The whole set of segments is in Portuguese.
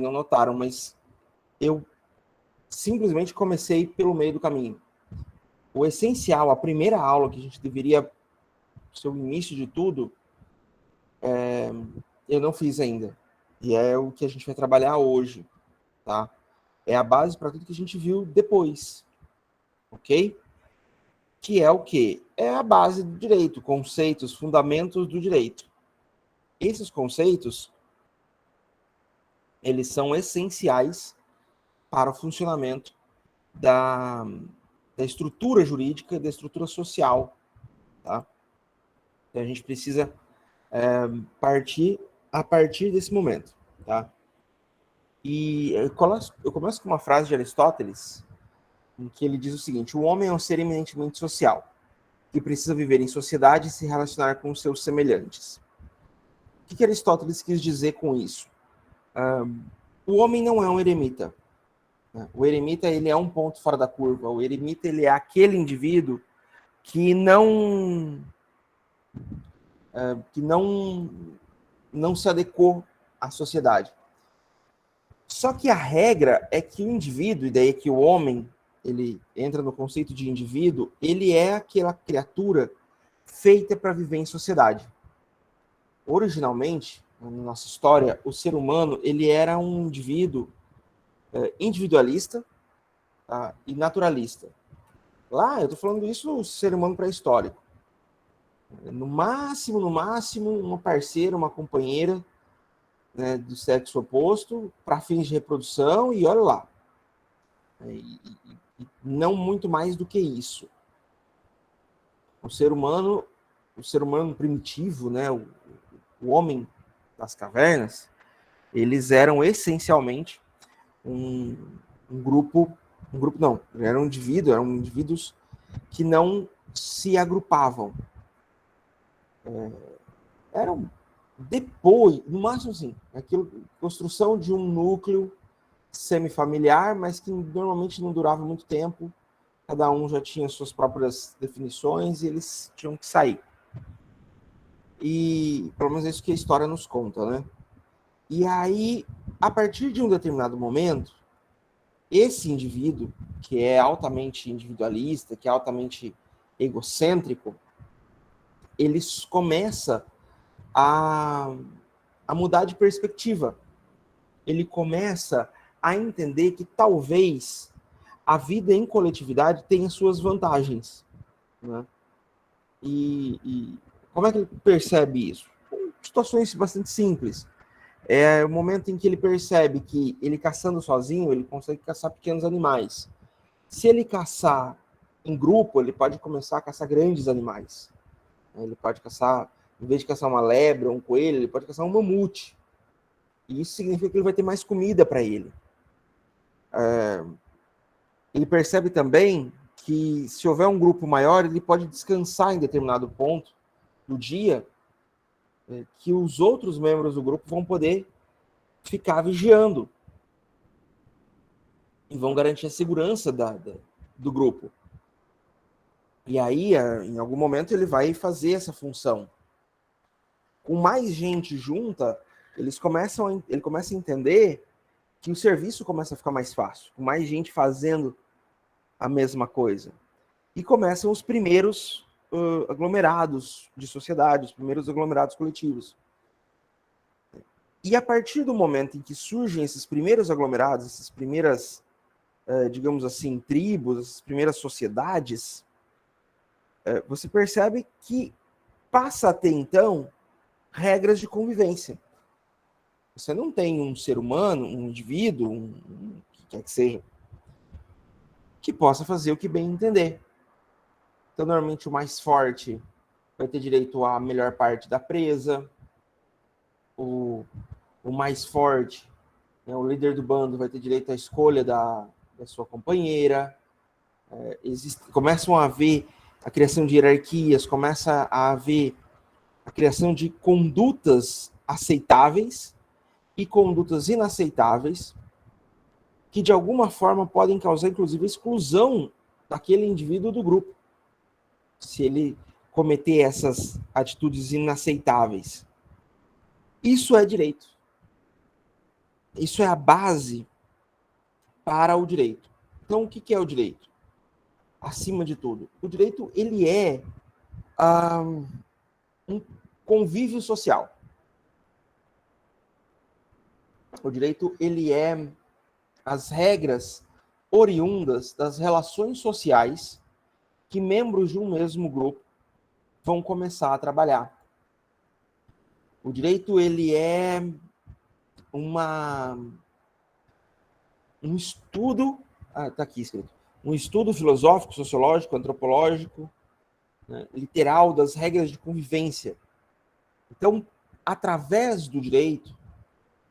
não notaram, mas eu simplesmente comecei pelo meio do caminho. O essencial, a primeira aula que a gente deveria ser o início de tudo, eu não fiz ainda. E é o que a gente vai trabalhar hoje, tá? É a base para tudo que a gente viu depois, ok? Que é o quê? É a base do direito, conceitos, fundamentos do direito. Esses conceitos, eles são essenciais para o funcionamento da estrutura jurídica e da estrutura social, tá? Então a gente precisa partir a partir desse momento, tá? E eu começo com uma frase de Aristóteles, em que ele diz o seguinte: o homem é um ser eminentemente social, que precisa viver em sociedade e se relacionar com seus semelhantes. O que Aristóteles quis dizer com isso? O homem não é um eremita. O eremita, ele é um ponto fora da curva. O eremita, ele é aquele indivíduo que não se adequou à sociedade. Só que a regra é que o indivíduo, e daí que o homem, ele entra no conceito de indivíduo, ele é aquela criatura feita para viver em sociedade. Originalmente, na nossa história, o ser humano, ele era um indivíduo individualista, tá, e naturalista. Lá, eu estou falando isso no ser humano pré-histórico. No máximo, uma parceira, uma companheira, né, do sexo oposto, para fins de reprodução, e olha lá. E não muito mais do que isso. O ser humano primitivo, né, o homem das cavernas, eles eram essencialmente um grupo não, eram indivíduos que não se agrupavam. Eram depois, no máximo assim, construção de um núcleo semifamiliar, mas que normalmente não durava muito tempo. Cada um já tinha suas próprias definições e eles tinham que sair. E pelo menos é isso que a história nos conta, né? E aí, a partir de um determinado momento, esse indivíduo, que é altamente individualista, que é altamente egocêntrico, ele começa a mudar de perspectiva. Ele começa a entender que talvez a vida em coletividade tenha suas vantagens, né? E como é que ele percebe isso? Situações bastante simples. É o momento em que ele percebe que ele caçando sozinho, ele consegue caçar pequenos animais. Se ele caçar em grupo, ele pode começar a caçar grandes animais. Ele pode caçar, em vez de caçar uma lebre ou um coelho, ele pode caçar um mamute. E isso significa que ele vai ter mais comida para ele. Ele percebe também que se houver um grupo maior, ele pode descansar em determinado ponto do dia, que os outros membros do grupo vão poder ficar vigiando e vão garantir a segurança do grupo. E aí, em algum momento, ele vai fazer essa função. Com mais gente junta, ele começa a entender que o serviço começa a ficar mais fácil, com mais gente fazendo a mesma coisa. E começam os primeiros aglomerados de sociedade, os primeiros aglomerados coletivos. E a partir do momento em que surgem esses primeiros aglomerados, essas primeiras, digamos assim, tribos, essas primeiras sociedades, você percebe que passa a ter, então, regras de convivência. Você não tem um ser humano, um indivíduo, o que quer que seja, que possa fazer o que bem entender. Então, normalmente, o mais forte vai ter direito à melhor parte da presa, o mais forte, né, o líder do bando, vai ter direito à escolha da sua companheira. Começam a haver a criação de hierarquias, começa a haver a criação de condutas aceitáveis e condutas inaceitáveis, que de alguma forma podem causar, inclusive, a exclusão daquele indivíduo do grupo, se ele cometer essas atitudes inaceitáveis. Isso é direito. Isso é a base para o direito. Então, o que é o direito? Acima de tudo, o direito ele é um convívio social. O direito ele é as regras oriundas das relações sociais que membros de um mesmo grupo vão começar a trabalhar. O direito ele é um estudo, tá aqui escrito, um estudo filosófico, sociológico, antropológico, né, literal das regras de convivência. Então, através do direito,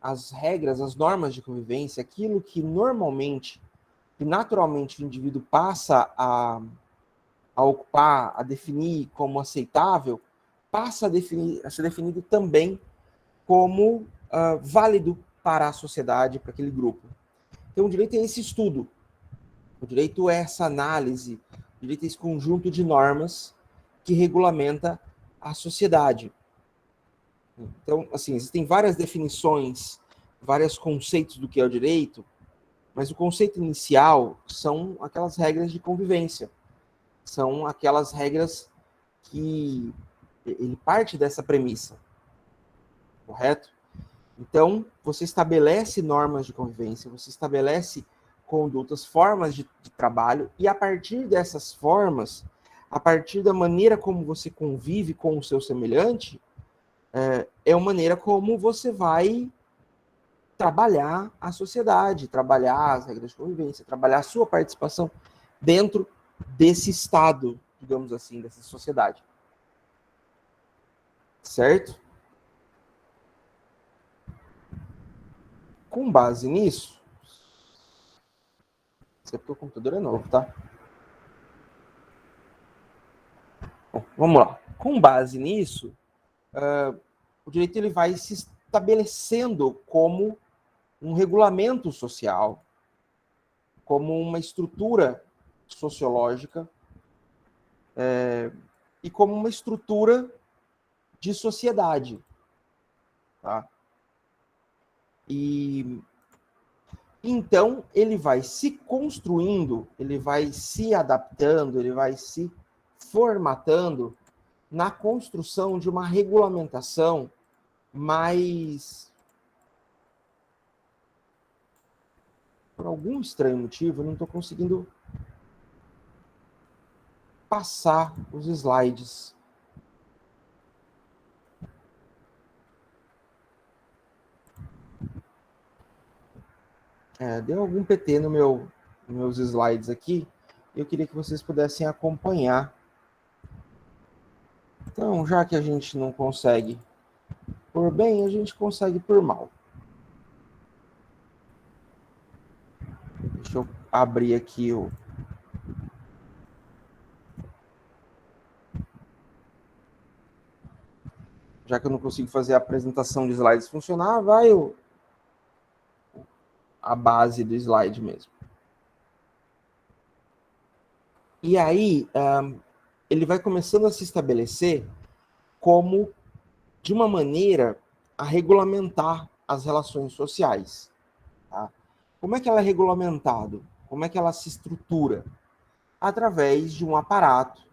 as regras, as normas de convivência, aquilo que normalmente e naturalmente o indivíduo passa a ocupar, a definir como aceitável, passa a ser definido também como válido para a sociedade, para aquele grupo. Então, o direito é esse estudo, o direito é essa análise, o direito é esse conjunto de normas que regulamenta a sociedade. Então, assim, existem várias definições, vários conceitos do que é o direito, mas o conceito inicial são aquelas regras de convivência, são aquelas regras que ele parte dessa premissa, correto? Então, você estabelece normas de convivência, você estabelece condutas, formas de trabalho, e a partir dessas formas, a partir da maneira como você convive com o seu semelhante, é a maneira como você vai trabalhar a sociedade, trabalhar as regras de convivência, trabalhar a sua participação dentro desse estado, digamos assim, dessa sociedade. Certo? Com base nisso, isso é porque o computador é novo, tá? Bom, vamos lá. Com base nisso, o direito ele vai se estabelecendo como um regulamento social, como uma estrutura sociológica e como uma estrutura de sociedade, tá? E então ele vai se construindo, ele vai se adaptando, ele vai se formatando na construção de uma regulamentação mais, por algum estranho motivo, eu não estou conseguindo passar os slides. Deu algum PT nos meus slides aqui. Eu queria que vocês pudessem acompanhar. Então, já que a gente não consegue por bem, a gente consegue por mal. Deixa eu abrir aqui o... Já que eu não consigo fazer a apresentação de slides funcionar, vai a base do slide mesmo. E aí, ele vai começando a se estabelecer como, de uma maneira, a regulamentar as relações sociais. Tá? Como é que ela é regulamentado? Como é que ela se estrutura? Através de um aparato,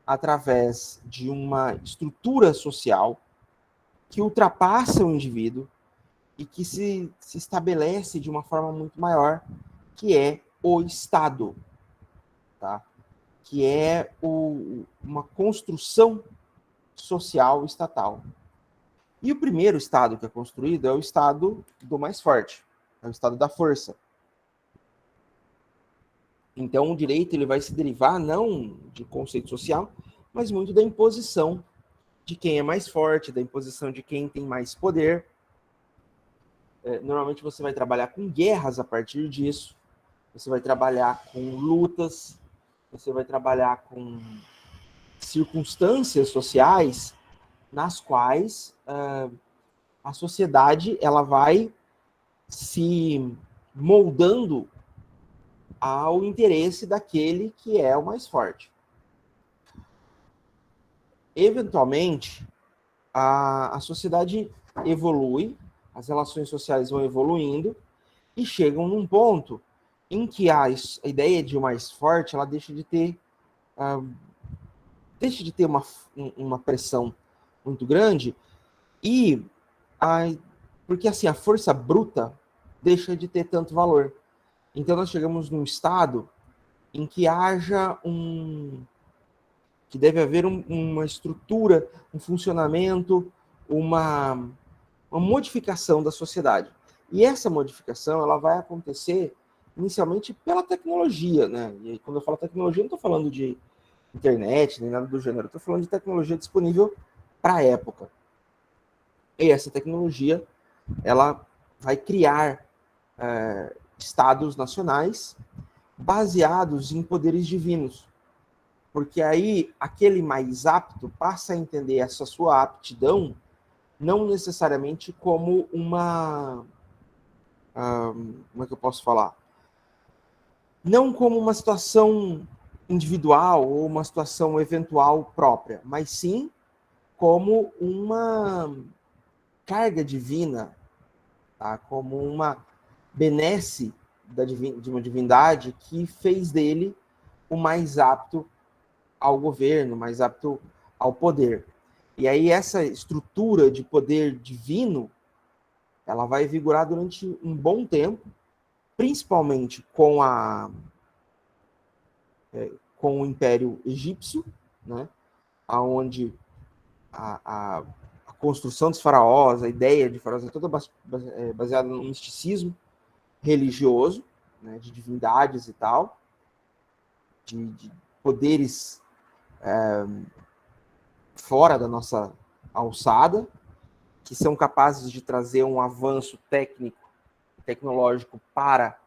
através de uma estrutura social que ultrapassa o indivíduo e que se estabelece de uma forma muito maior, que é o Estado, tá? Que é uma construção social estatal. E o primeiro Estado que é construído é o Estado do mais forte, é o Estado da força. Então, o direito ele vai se derivar não de conceito social, mas muito da imposição de quem é mais forte, da imposição de quem tem mais poder. Normalmente você vai trabalhar com guerras a partir disso, você vai trabalhar com lutas, você vai trabalhar com circunstâncias sociais nas quais a sociedade ela vai se moldando ao interesse daquele que é o mais forte. Eventualmente, a sociedade evolui, as relações sociais vão evoluindo, e chegam num ponto em que a ideia de o mais forte ela deixa de ter uma pressão muito grande e porque assim a força bruta deixa de ter tanto valor. Então nós chegamos num estado em que que deve haver uma estrutura, um funcionamento, uma modificação da sociedade. E essa modificação ela vai acontecer inicialmente pela tecnologia, né? E quando eu falo tecnologia, não estou falando de internet, nem nada do gênero, estou falando de tecnologia disponível para a época. E essa tecnologia ela vai criar estados nacionais baseados em poderes divinos. Porque aí aquele mais apto passa a entender essa sua aptidão não necessariamente como como é que eu posso falar? Não como uma situação individual ou uma situação eventual própria, mas sim como uma carga divina, tá? Como uma benesse de uma divindade que fez dele o mais apto ao governo, mais apto ao poder. E aí essa estrutura de poder divino, ela vai vigorar durante um bom tempo, principalmente com o Império Egípcio, né? Onde a construção dos faraós, a ideia de faraós é toda baseada no misticismo religioso, né? De divindades e tal, de poderes fora da nossa alçada, que são capazes de trazer um avanço tecnológico para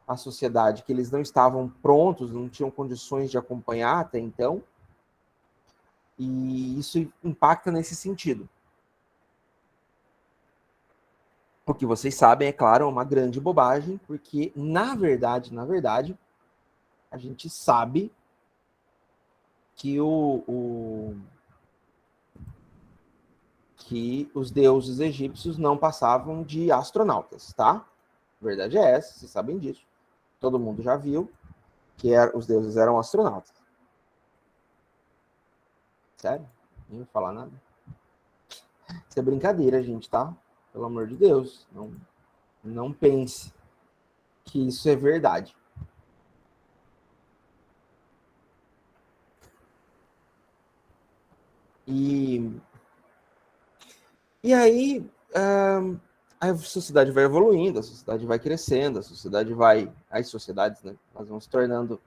a sociedade que eles não estavam prontos, não tinham condições de acompanhar até então. E isso impacta nesse sentido. O que vocês sabem, é claro, é uma grande bobagem, porque, na verdade, a gente sabe que que os deuses egípcios não passavam de astronautas, tá? A verdade é essa, vocês sabem disso. Todo mundo já viu que os deuses eram astronautas. Sério? Nem vou falar nada. Isso é brincadeira, gente, tá? Pelo amor de Deus. Não pense que isso é verdade. E aí a sociedade vai evoluindo, a sociedade vai crescendo, as sociedades, né, elas vão se tornando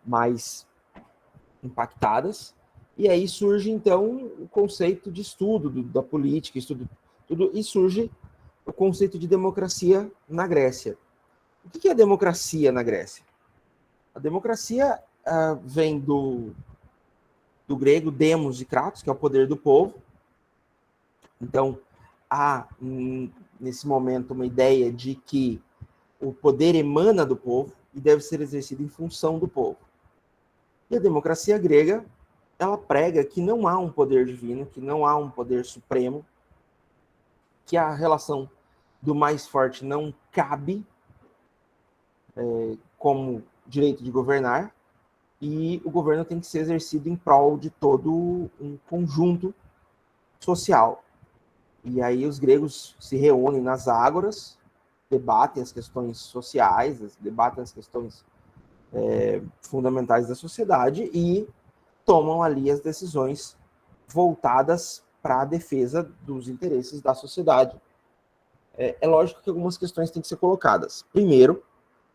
mais impactadas, e aí surge então o conceito de estudo da política, e surge o conceito de democracia na Grécia. O que é democracia na Grécia? A democracia vem do grego demos e kratos, que é o poder do povo. Então, há, nesse momento, uma ideia de que o poder emana do povo e deve ser exercido em função do povo. E a democracia grega, ela prega que não há um poder divino, que não há um poder supremo, que a relação do mais forte não cabe como direito de governar, e o governo tem que ser exercido em prol de todo um conjunto social. E aí os gregos se reúnem nas ágoras, debatem as questões sociais, debatem as questões fundamentais da sociedade e tomam ali as decisões voltadas para a defesa dos interesses da sociedade. É lógico que algumas questões têm que ser colocadas. Primeiro,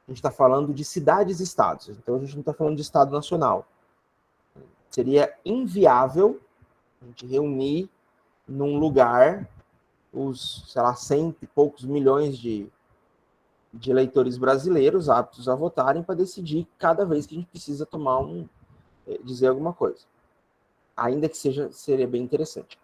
a gente está falando de cidades-estados, então a gente não está falando de Estado Nacional. Seria inviável a gente reunir num lugar os, sei lá, 100 e poucos milhões de eleitores brasileiros aptos a votarem para decidir cada vez que a gente precisa dizer alguma coisa. Ainda que seria bem interessante.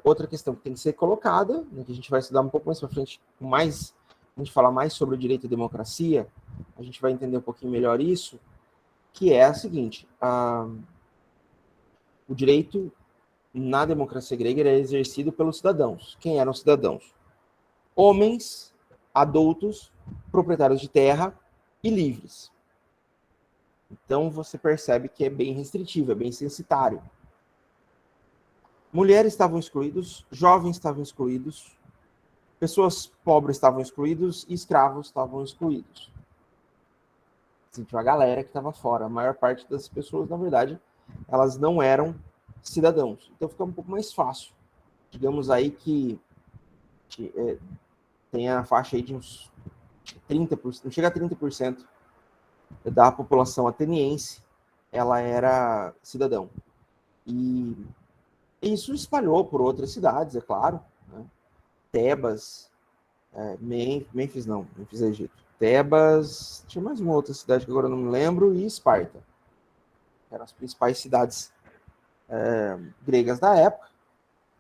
Outra questão que tem que ser colocada, né, que a gente vai estudar um pouco mais para frente, a gente falar mais sobre o direito à democracia, a gente vai entender um pouquinho melhor isso, que é a seguinte: o direito na democracia grega era exercido pelos cidadãos. Quem eram os cidadãos? Homens adultos, proprietários de terra e livres. Então você percebe que é bem restritivo, é bem censitário. Mulheres estavam excluídos, jovens estavam excluídos, pessoas pobres estavam excluídos e escravos estavam excluídos. Assim, tinha uma galera que estava fora. A maior parte das pessoas, na verdade, elas não eram cidadãos. Então fica um pouco mais fácil. Digamos aí que tem a faixa aí de uns 30%, não chega a 30% da população ateniense, ela era cidadão. E isso espalhou por outras cidades, é claro. Né? Tebas, Mênfis é Egito. Tebas, tinha mais uma outra cidade que agora eu não me lembro, e Esparta. Eram as principais cidades gregas da época.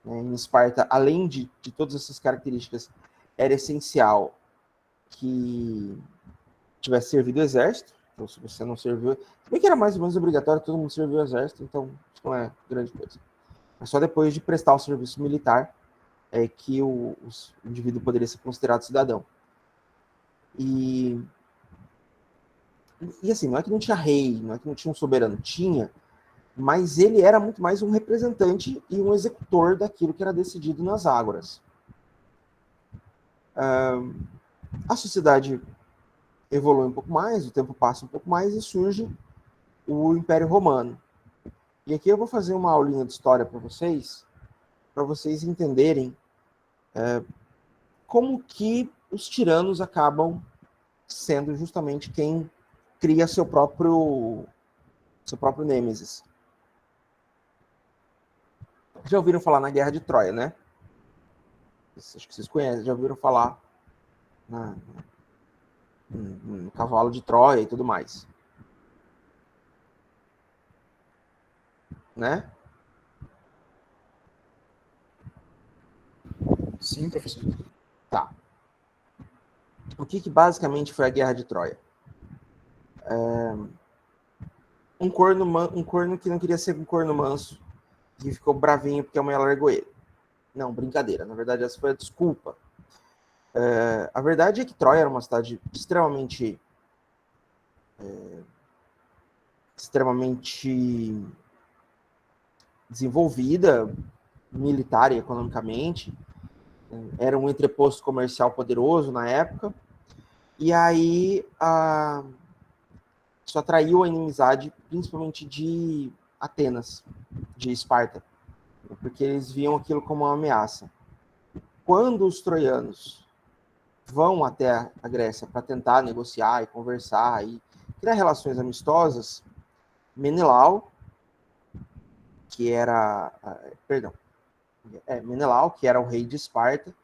Né? Em Esparta, além de todas essas características, era essencial que tivesse servido o exército. Então, se você não serviu... Se bem que era mais ou menos obrigatório todo mundo servir o exército, então isso não é grande coisa. Mas só depois de prestar o serviço militar é que o indivíduo poderia ser considerado cidadão. E assim, não é que não tinha rei, não é que não tinha um soberano, tinha, mas ele era muito mais um representante e um executor daquilo que era decidido nas ágoras. A sociedade evolui um pouco mais, o tempo passa um pouco mais e surge o Império Romano. E aqui eu vou fazer uma aulinha de história para vocês entenderem como que os tiranos acabam sendo justamente quem cria seu próprio nêmesis. Já ouviram falar na Guerra de Troia, né? Acho que vocês conhecem, já ouviram falar no cavalo de Troia e tudo mais. Né? Sim, professor. Tá. O que basicamente foi a Guerra de Troia? Um corno que não queria ser um corno manso, que ficou bravinho porque a mulher largou ele. Não, brincadeira. Na verdade, essa foi a desculpa. A verdade é que Troia era uma cidade extremamente desenvolvida, militar e economicamente. Era um entreposto comercial poderoso na época. E aí isso atraiu a inimizade, principalmente de Atenas, de Esparta, porque eles viam aquilo como uma ameaça. Quando os troianos vão até a Grécia para tentar negociar e conversar e criar relações amistosas, Menelau, que era o rei de Esparta,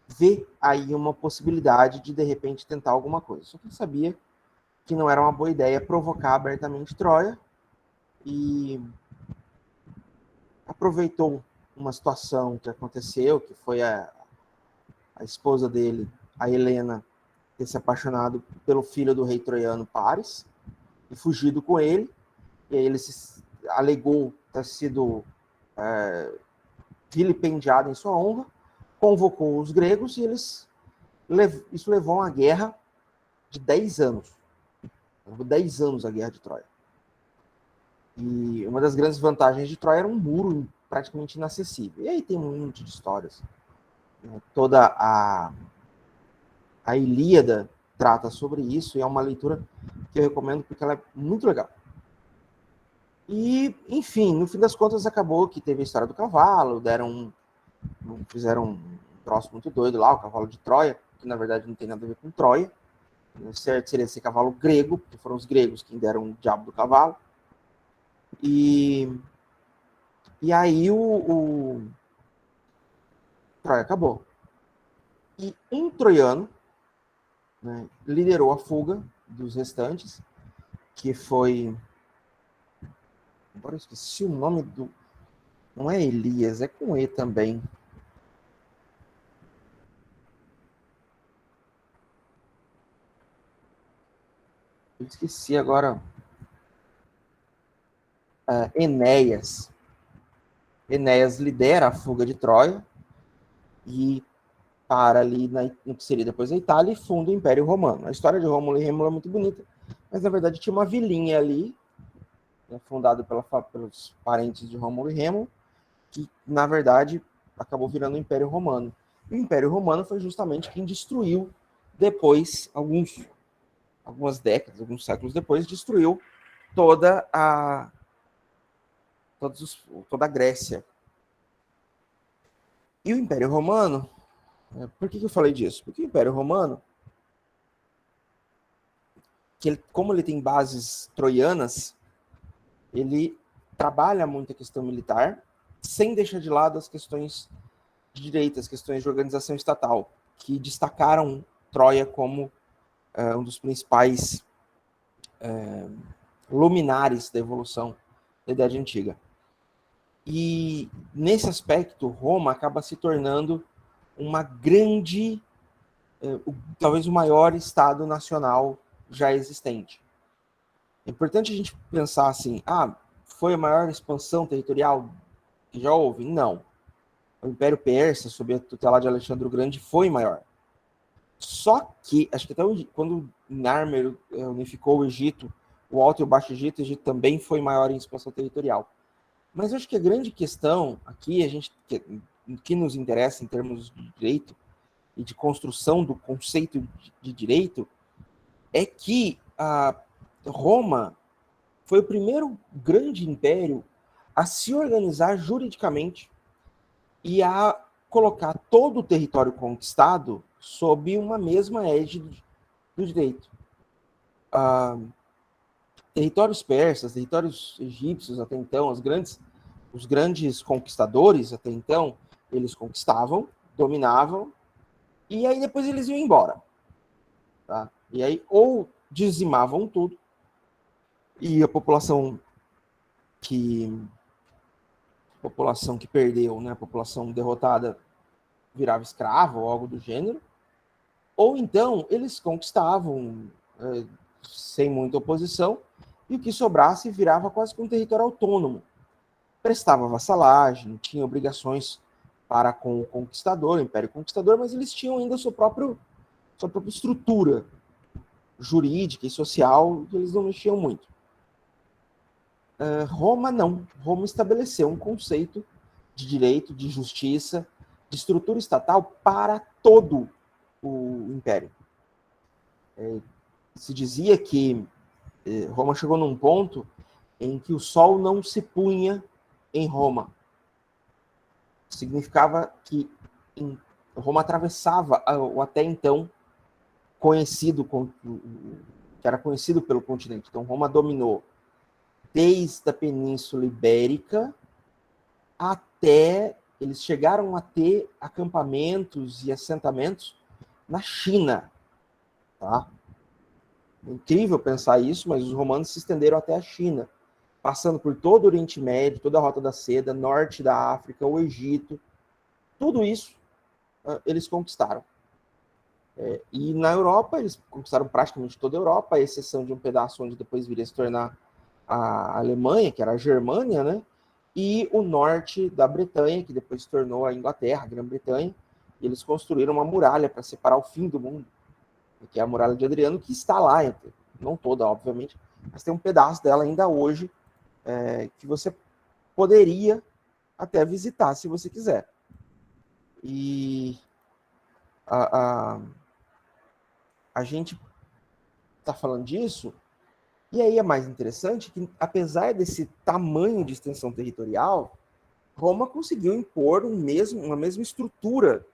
vê aí uma possibilidade de repente tentar alguma coisa. Só que ele sabia que não era uma boa ideia provocar abertamente Troia e aproveitou uma situação que aconteceu, que foi a esposa dele, a Helena, ter se apaixonado pelo filho do rei troiano Paris e fugido com ele. E aí ele alegou ter sido vilipendiado em sua honra, convocou os gregos e isso levou a uma guerra de 10 anos. Levou 10 anos a Guerra de Troia. E uma das grandes vantagens de Troia era um muro praticamente inacessível. E aí tem um monte de histórias. Toda a Ilíada trata sobre isso, e é uma leitura que eu recomendo porque ela é muito legal. E, enfim, no fim das contas acabou que teve a história do cavalo, fizeram um troço muito doido lá, o cavalo de Troia, que na verdade não tem nada a ver com Troia. O certo seria esse cavalo grego, porque foram os gregos que deram o diabo do cavalo. E aí o Troia acabou. E um troiano, né, liderou a fuga dos restantes, que foi... Agora eu esqueci o nome do... Não é Elias, é com E também. Eu esqueci agora. Enéas lidera a fuga de Troia e para ali no que seria depois a Itália e funda o Império Romano. A história de Rômulo e Rêmulo é muito bonita, mas na verdade tinha uma vilinha ali, né, fundada pelos parentes de Rômulo e Rêmulo, que na verdade acabou virando o Império Romano. E o Império Romano foi justamente quem destruiu depois, algumas décadas, alguns séculos depois, destruiu toda a Grécia. E o Império Romano, por que eu falei disso? Porque o Império Romano, como ele tem bases troianas, ele trabalha muito a questão militar, sem deixar de lado as questões de direito, as questões de organização estatal, que destacaram Troia como um dos principais luminares da evolução da Idade Antiga. E, nesse aspecto, Roma acaba se tornando uma grande, talvez o maior Estado nacional já existente. É importante a gente pensar assim, foi a maior expansão territorial que já houve? Não. O Império Persa, sob a tutela de Alexandre o Grande, foi maior. Só que, acho que até quando Narmer unificou o Egito, o Alto e o Baixo Egito, o Egito também foi maior em expansão territorial. Mas eu acho que a grande questão aqui, que nos interessa em termos de direito e de construção do conceito de direito, é que Roma foi o primeiro grande império a se organizar juridicamente e a colocar todo o território conquistado sob uma mesma égide do direito. Territórios persas, territórios egípcios até então, os grandes conquistadores até então, eles conquistavam, dominavam, e aí depois eles iam embora. Tá? E aí ou dizimavam tudo, e a população que perdeu, né, a população derrotada virava escrava ou algo do gênero, ou então eles conquistavam sem muita oposição, e o que sobrasse virava quase que um território autônomo. Prestava vassalagem, tinha obrigações para com o conquistador, o Império Conquistador, mas eles tinham ainda sua própria estrutura jurídica e social, que eles não mexiam muito. Roma não. Roma estabeleceu um conceito de direito, de justiça, de estrutura estatal para todo o Império. Se dizia que Roma chegou num ponto em que o sol não se punha em Roma. Significava que Roma atravessava o até então que era conhecido pelo continente. Então, Roma dominou desde a Península Ibérica até eles chegaram a ter acampamentos e assentamentos na China. Tá? É incrível pensar isso, mas os romanos se estenderam até a China, passando por todo o Oriente Médio, toda a Rota da Seda, norte da África, o Egito. Tudo isso eles conquistaram. E na Europa, eles conquistaram praticamente toda a Europa, à exceção de um pedaço onde depois viria a se tornar a Alemanha, que era a Germânia, né? E o norte da Bretanha, que depois se tornou a Inglaterra, a Grã-Bretanha. E eles construíram uma muralha para separar o fim do mundo, que é a Muralha de Adriano, que está lá, não toda, obviamente, mas tem um pedaço dela ainda hoje, que você poderia até visitar, se você quiser. E a gente está falando disso, e aí é mais interessante que, apesar desse tamanho de extensão territorial, Roma conseguiu impor uma mesma estrutura,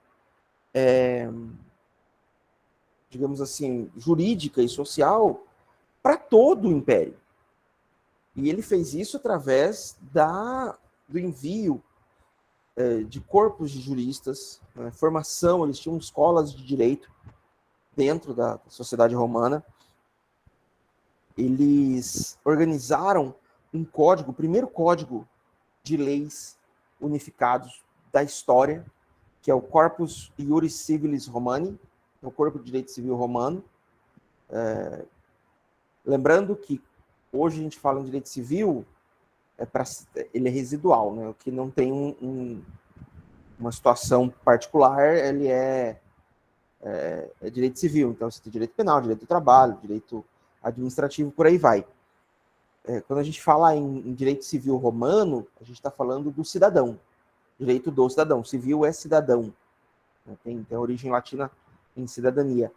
digamos assim, jurídica e social para todo o Império. E ele fez isso através do envio de corpos de juristas, formação, eles tinham escolas de direito dentro da sociedade romana. Eles organizaram um código, o primeiro código de leis unificados da história, que é o Corpus Iuris Civilis Romani, o Corpo de Direito Civil Romano. Lembrando que hoje a gente fala em direito civil, ele é residual, né? O que não tem uma situação particular, ele é é direito civil. Então, você tem direito penal, direito do trabalho, direito administrativo, por aí vai. Quando a gente fala em direito civil romano, a gente está falando do cidadão, direito do cidadão. Civil é cidadão, né? Tem origem latina em cidadania.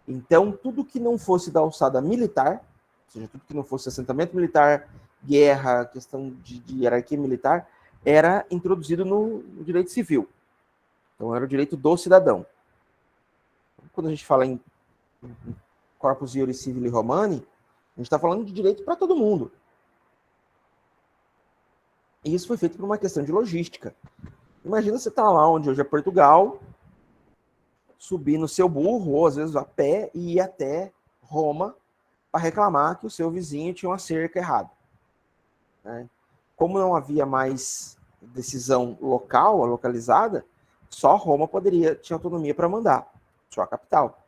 Então, tudo que não fosse da alçada militar, ou seja, tudo que não fosse assentamento militar, guerra, questão de hierarquia militar, era introduzido no direito civil. Então, era o direito do cidadão. Quando a gente fala em Corpus Iuris Civili Romani, a gente está falando de direito para todo mundo. E isso foi feito por uma questão de logística. Imagina você estar lá onde hoje é Portugal, subir no seu burro, ou às vezes a pé, e ir até Roma para reclamar que o seu vizinho tinha uma cerca errada. Né? Como não havia mais decisão local, localizada, só Roma tinha autonomia para mandar, só a capital.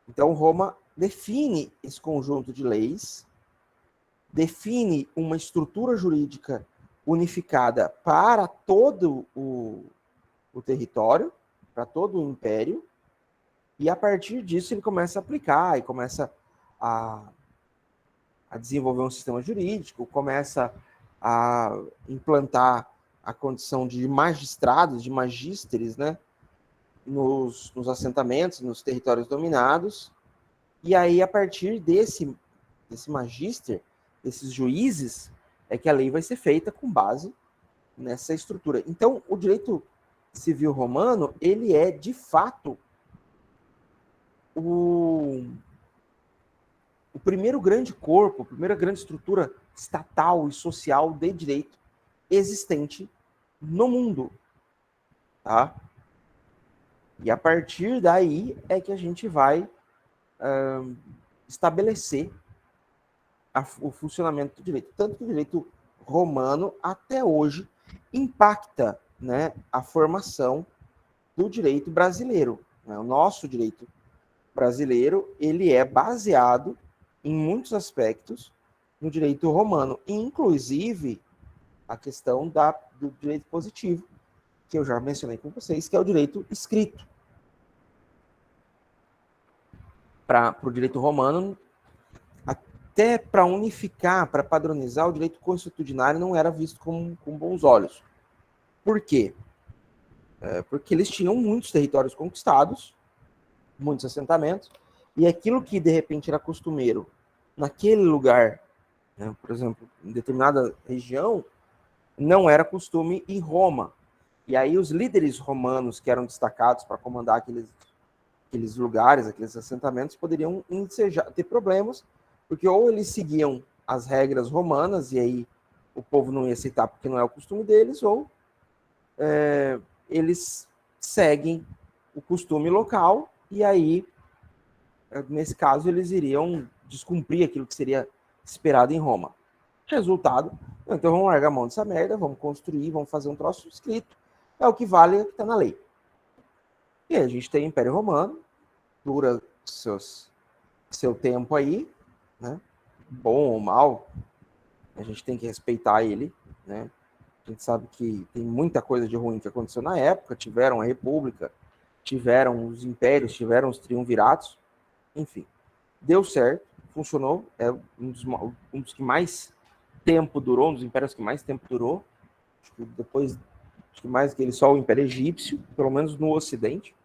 Então Roma define esse conjunto de leis, define uma estrutura jurídica unificada para todo o território, para todo o império, e a partir disso ele começa a aplicar e começa a desenvolver um sistema jurídico, começa a implantar a condição de magistrados, de magísteres, né, nos assentamentos, nos territórios dominados. E aí, a partir desse magíster, desses juízes, é que a lei vai ser feita com base nessa estrutura. Então, o direito civil romano, ele é, de fato, o primeiro grande corpo, a primeira grande estrutura estatal e social de direito existente no mundo. Tá? E a partir daí é que a gente vai estabelecer o funcionamento do direito. Tanto que o direito romano, até hoje, impacta, né, a formação do direito brasileiro. Né? O nosso direito brasileiro, ele é baseado, em muitos aspectos, no direito romano, inclusive a questão do direito positivo, que eu já mencionei com vocês, que é o direito escrito. Para o direito romano, até para unificar, para padronizar, o direito consuetudinário não era visto com bons olhos. Por quê? Porque eles tinham muitos territórios conquistados, muitos assentamentos, e aquilo que de repente era costumeiro naquele lugar, né, por exemplo, em determinada região, não era costume em Roma. E aí os líderes romanos que eram destacados para comandar aqueles lugares, aqueles assentamentos, poderiam ter problemas, porque ou eles seguiam as regras romanas, e aí o povo não ia aceitar porque não é o costume deles, ou eles seguem o costume local, e aí, nesse caso, eles iriam descumprir aquilo que seria esperado em Roma. Resultado, então vamos largar a mão dessa merda, vamos construir, vamos fazer um troço escrito, é o que vale, é o que está na lei. E aí a gente tem o Império Romano, dura seu tempo aí, né? Bom ou mal, a gente tem que respeitar ele, né? A gente sabe que tem muita coisa de ruim que aconteceu na época, tiveram a República, tiveram os impérios, tiveram os triunviratos, enfim. Deu certo, funcionou, é um dos que mais tempo durou, um dos impérios que mais tempo durou, acho que depois, acho que mais que ele só o Império Egípcio, pelo menos no Ocidente.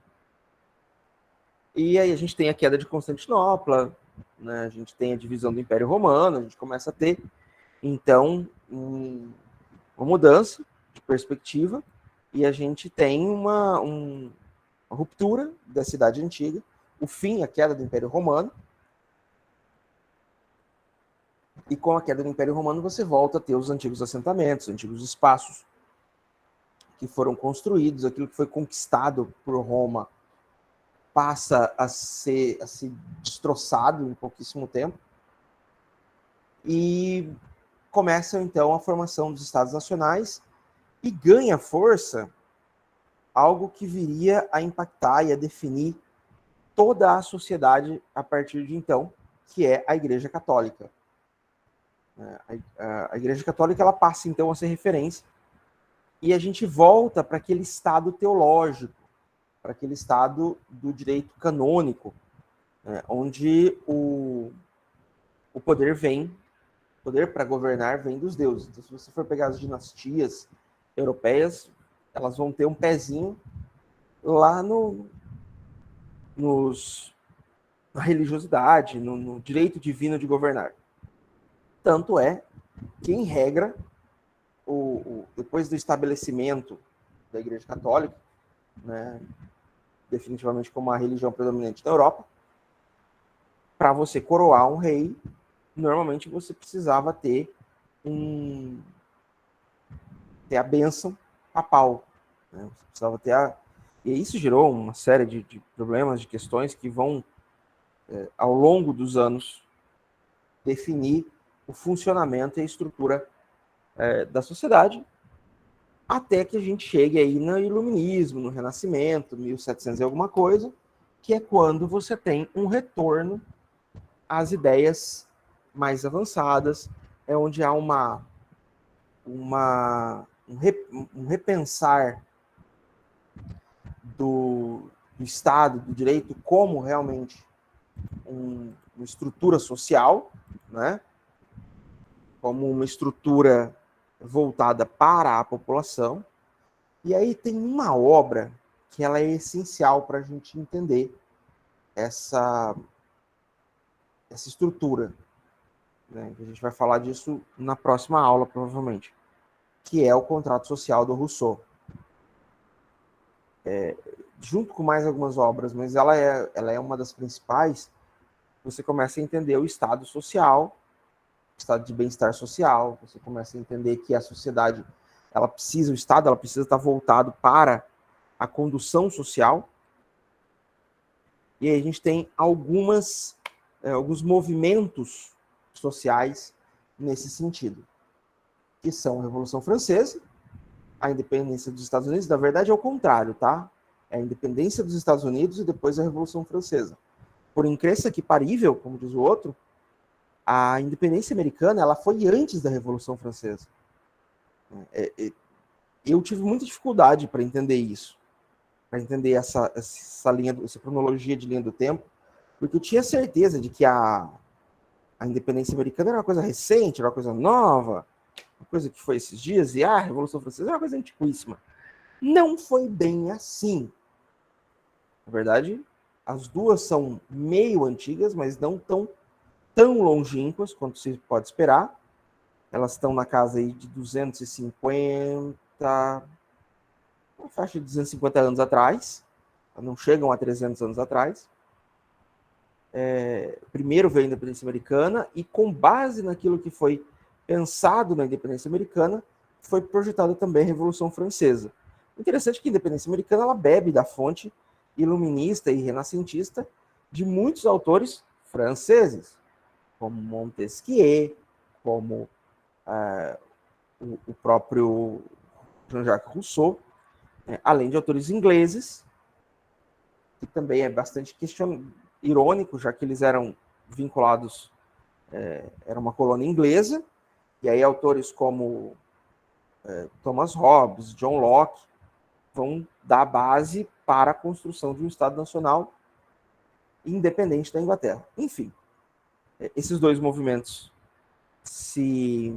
E aí a gente tem a queda de Constantinopla, né? A gente tem a divisão do Império Romano, a gente começa a ter, então, uma mudança de perspectiva, e a gente tem uma ruptura da cidade antiga, o fim, a queda do Império Romano, e com a queda do Império Romano você volta a ter os antigos assentamentos, os antigos espaços que foram construídos, aquilo que foi conquistado por Roma passa a ser destroçado em pouquíssimo tempo, e começa então a formação dos Estados Nacionais, e ganha força algo que viria a impactar e a definir toda a sociedade a partir de então, que é a Igreja Católica. A Igreja Católica ela passa então a ser referência, e a gente volta para aquele estado teológico, para aquele Estado do direito canônico, né, onde o poder para governar vem dos deuses. Então, se você for pegar as dinastias europeias, elas vão ter um pezinho lá na religiosidade, no direito divino de governar. Tanto é que, em regra, depois do estabelecimento da Igreja Católica, né, definitivamente como a religião predominante na Europa, para você coroar um rei, normalmente você precisava ter a bênção papal, né? Você precisava ter e isso gerou uma série de problemas, de questões que vão, ao longo dos anos, definir o funcionamento e a estrutura da sociedade, até que a gente chegue aí no Iluminismo, no Renascimento, 1700 e alguma coisa, que é quando você tem um retorno às ideias mais avançadas, é onde há um repensar do Estado, do direito, como realmente uma estrutura social, né? Como uma estrutura voltada para a população. E aí tem uma obra que ela é essencial para a gente entender essa estrutura, né? A gente vai falar disso na próxima aula, provavelmente, que é o Contrato Social do Rousseau. Junto com mais algumas obras, mas ela é uma das principais. Você começa a entender o estado social, o estado de bem-estar social, você começa a entender que a sociedade, o Estado ela precisa estar voltado para a condução social. E aí a gente tem alguns movimentos sociais nesse sentido, que são a Revolução Francesa, a independência dos Estados Unidos. Na verdade, é o contrário, tá? É a independência dos Estados Unidos e depois a Revolução Francesa. Por incrível que parível, como diz o outro, a independência americana ela foi antes da Revolução Francesa. Eu tive muita dificuldade para entender isso, para entender essa cronologia de linha do tempo, porque eu tinha certeza de que a independência americana era uma coisa recente, era uma coisa nova, uma coisa que foi esses dias, e a Revolução Francesa era uma coisa antiquíssima. Não foi bem assim. Na verdade, as duas são meio antigas, mas não tão longínquas quanto se pode esperar. Elas estão na casa aí de 250, uma faixa de 250 anos atrás, não chegam a 300 anos atrás. Primeiro veio a independência americana e, com base naquilo que foi pensado na independência americana, foi projetada também a Revolução Francesa. Interessante que a independência americana ela bebe da fonte iluminista e renascentista de muitos autores franceses, como Montesquieu, como o próprio Jean-Jacques Rousseau, além de autores ingleses, que também é bastante irônico, já que eles eram vinculados, era uma colônia inglesa, e aí autores como Thomas Hobbes, John Locke, vão dar base para a construção de um Estado nacional independente da Inglaterra. Enfim, esses dois movimentos se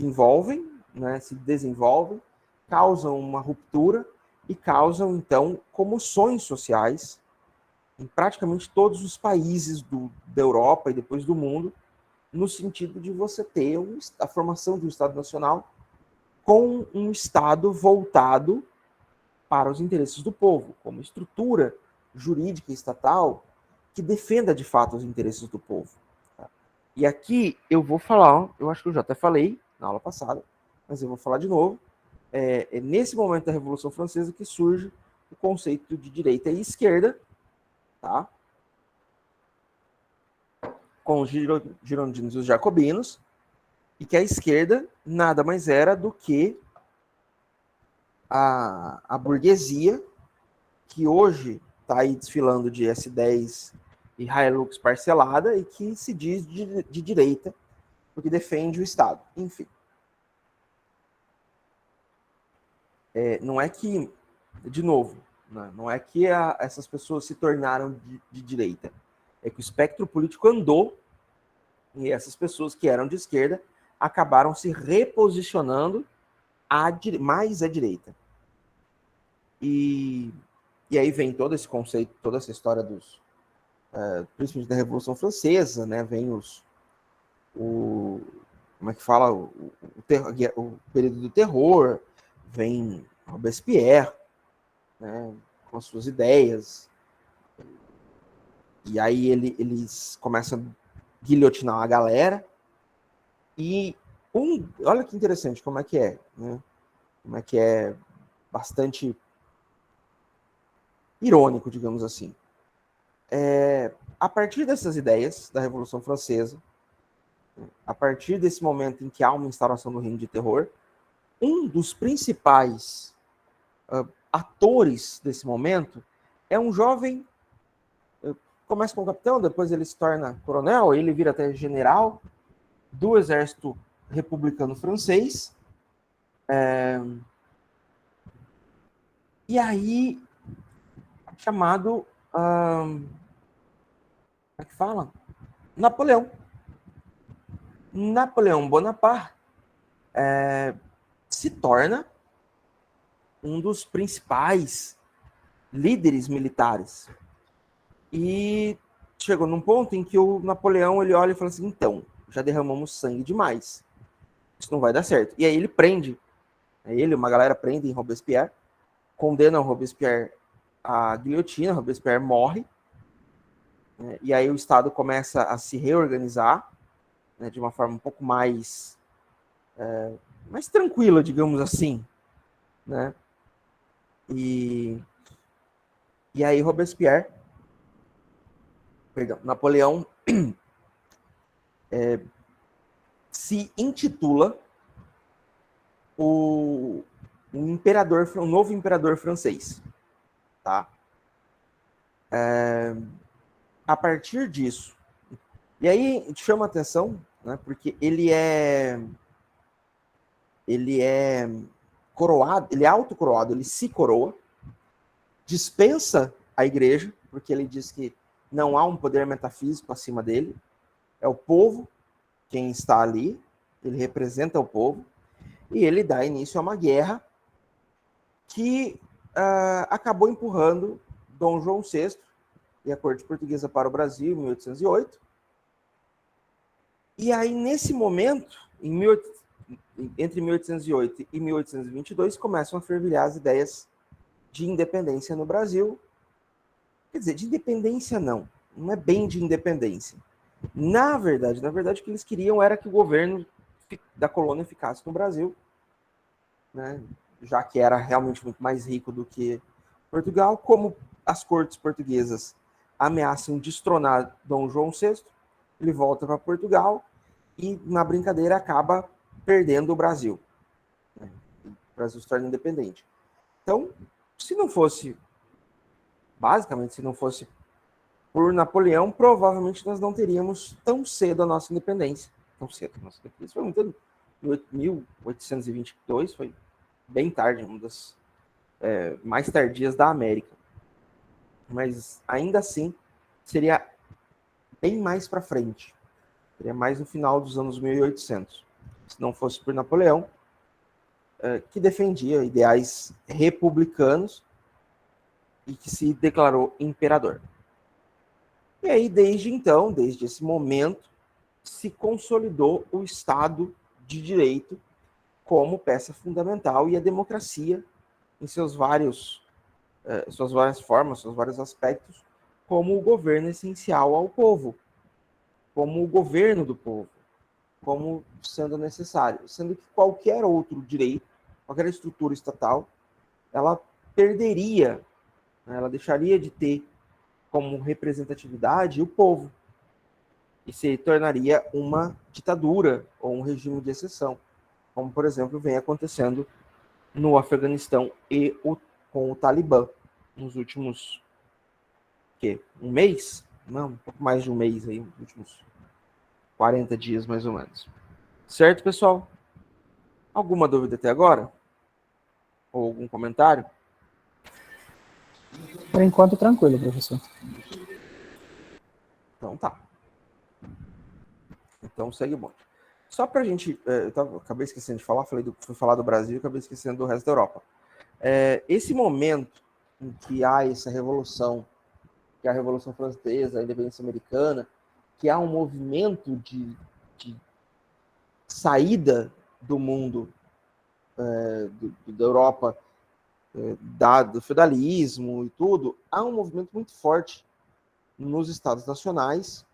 envolvem, né, se desenvolvem, causam uma ruptura e causam, então, comoções sociais em praticamente todos os países da Europa e depois do mundo, no sentido de você ter a formação de um Estado nacional com um Estado voltado para os interesses do povo, como estrutura jurídica e estatal que defenda de fato os interesses do povo. Tá? E aqui eu vou falar, eu acho que eu já até falei na aula passada, mas eu vou falar de novo, é nesse momento da Revolução Francesa que surge o conceito de direita e esquerda, tá? Com os girondinos e os jacobinos, e que a esquerda nada mais era do que a burguesia, que hoje está aí desfilando de S10 e Hilux parcelada e que se diz de direita, porque defende o Estado. Enfim. Não é que de novo, né, não é que essas pessoas se tornaram de direita, é que o espectro político andou e essas pessoas que eram de esquerda acabaram se reposicionando mais à direita. E aí vem todo esse conceito, toda essa história dos, principalmente da Revolução Francesa, né? Vem como é que fala? O período do terror, vem Robespierre, né? Com as suas ideias. E aí eles começam a guilhotinar a galera. E olha que interessante como é que é, né? Como é que é bastante irônico, digamos assim. A partir dessas ideias da Revolução Francesa, a partir desse momento em que há uma instauração do reino de terror, um dos principais atores desse momento é um jovem, começa como capitão, depois ele se torna coronel, ele vira até general do exército republicano francês. E aí, chamado, como é que fala? Napoleão Bonaparte se torna um dos principais líderes militares. E chegou num ponto em que o Napoleão ele olha e fala assim, então, já derramamos sangue demais. Isso não vai dar certo. E aí ele prende. Uma galera prende em Robespierre, condena o Robespierre à guilhotina, Robespierre morre. Né, e aí o Estado começa a se reorganizar, né, de uma forma um pouco mais tranquila, digamos assim. Né? E aí Napoleão se intitula um novo imperador francês. Tá? A partir disso, e aí chama a atenção, né, porque ele é coroado, ele é autocoroado, ele se coroa, dispensa a igreja, porque ele diz que não há um poder metafísico acima dele, é o povo quem está ali, ele representa o povo, e ele dá início a uma guerra que acabou empurrando Dom João VI e a corte portuguesa para o Brasil em 1808. E aí, nesse momento, entre 1808 e 1822, começam a fervilhar as ideias de independência no Brasil. Quer dizer, de independência não é bem de independência. Na verdade, o que eles queriam era que o governo da colônia ficasse no Brasil, né? Já que era realmente muito mais rico do que Portugal. Como as cortes portuguesas ameaçam destronar Dom João VI, ele volta para Portugal e, na brincadeira, acaba perdendo o Brasil. O Brasil se torna independente. Então, se não fosse por Napoleão, provavelmente nós não teríamos tão cedo a nossa independência. Tão cedo. Nossa independência foi muito... 1822, foi bem tarde, uma das mais tardias da América. Mas, ainda assim, seria bem mais para frente. Seria mais no final dos anos 1800. Se não fosse por Napoleão, que defendia ideais republicanos e que se declarou imperador. E aí, desde esse momento, se consolidou o Estado de Direito como peça fundamental e a democracia em suas várias formas, seus vários aspectos, como o governo essencial ao povo, como o governo do povo, como sendo necessário, sendo que qualquer outro direito, qualquer estrutura estatal, ela perderia, né, ela deixaria de ter como representatividade o povo e se tornaria uma ditadura ou um regime de exceção, como, por exemplo, vem acontecendo no Afeganistão e com o Talibã nos últimos um mês? Não, um pouco mais de um mês aí, nos últimos 40 dias mais ou menos. Certo, pessoal? Alguma dúvida até agora? Ou algum comentário? Por enquanto, tranquilo, professor. Então tá. Então segue o bonde. Só para a gente, acabei esquecendo de falar, fui falar do Brasil e acabei esquecendo do resto da Europa. Esse momento em que há essa revolução, que é a Revolução Francesa, a independência americana, que há um movimento de saída do mundo, da Europa, do feudalismo e tudo, há um movimento muito forte nos Estados nacionais,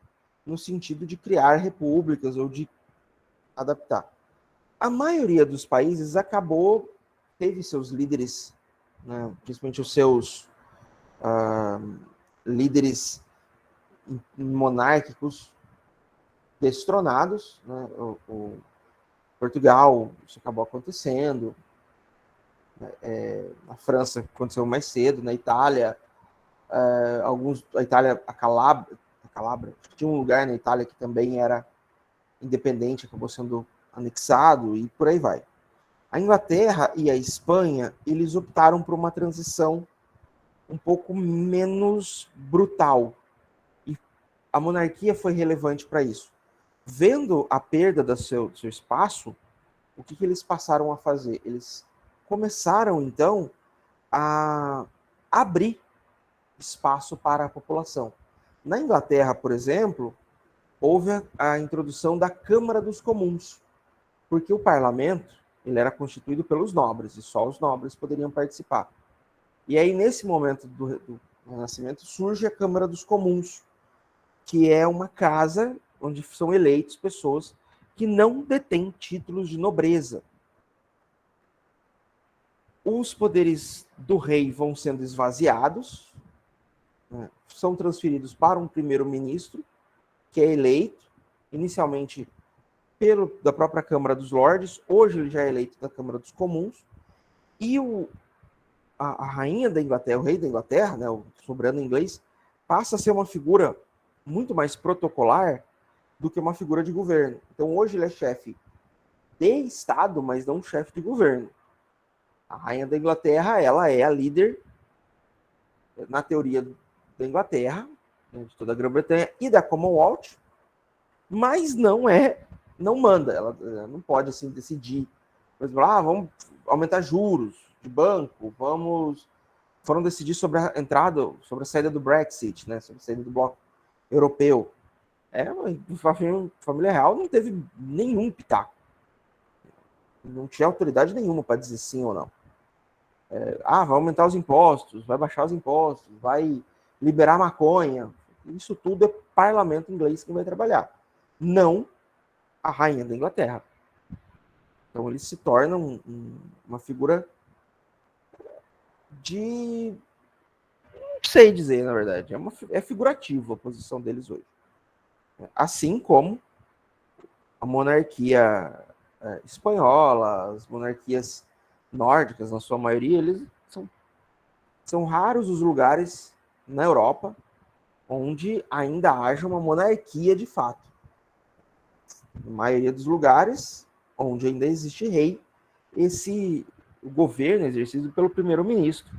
no sentido de criar repúblicas ou de adaptar. A maioria dos países teve seus líderes, né, principalmente os seus líderes monárquicos destronados, né? O Portugal, isso acabou acontecendo, na França aconteceu mais cedo, na Itália, a Itália, a Calabria, tinha um lugar na Itália que também era independente, acabou sendo anexado e por aí vai. A Inglaterra e a Espanha, eles optaram por uma transição um pouco menos brutal. E a monarquia foi relevante para isso. Vendo a perda do seu espaço, o que eles passaram a fazer? Eles começaram, então, a abrir espaço para a população. Na Inglaterra, por exemplo, houve a introdução da Câmara dos Comuns, porque o parlamento ele era constituído pelos nobres, e só os nobres poderiam participar. E aí, nesse momento do Renascimento, surge a Câmara dos Comuns, que é uma casa onde são eleitos pessoas que não detêm títulos de nobreza. Os poderes do rei vão sendo esvaziados, né, são transferidos para um primeiro-ministro, que é eleito, inicialmente da própria Câmara dos Lordes, hoje ele já é eleito da Câmara dos Comuns, e a rainha da Inglaterra, o rei da Inglaterra, né, o soberano inglês, passa a ser uma figura muito mais protocolar do que uma figura de governo. Então hoje ele é chefe de Estado, mas não chefe de governo. A rainha da Inglaterra, ela é a líder, na teoria da Inglaterra, de toda a Grã-Bretanha e da Commonwealth, mas não manda, ela não pode assim decidir, por exemplo, vamos aumentar juros de banco, foram decidir sobre a entrada, sobre a saída do Brexit, né, sobre a saída do bloco europeu. A família real não teve nenhum pitaco, não tinha autoridade nenhuma para dizer sim ou não. Vai aumentar os impostos, vai baixar os impostos, vai liberar maconha. Isso tudo é parlamento inglês que vai trabalhar, não a rainha da Inglaterra. Então ele se torna uma figura de... não sei dizer, na verdade. É figurativo a posição deles hoje. Assim como a monarquia espanhola, as monarquias nórdicas, na sua maioria, eles são raros os lugares na Europa onde ainda haja uma monarquia de fato. Na maioria dos lugares onde ainda existe rei, o governo é exercido pelo primeiro-ministro.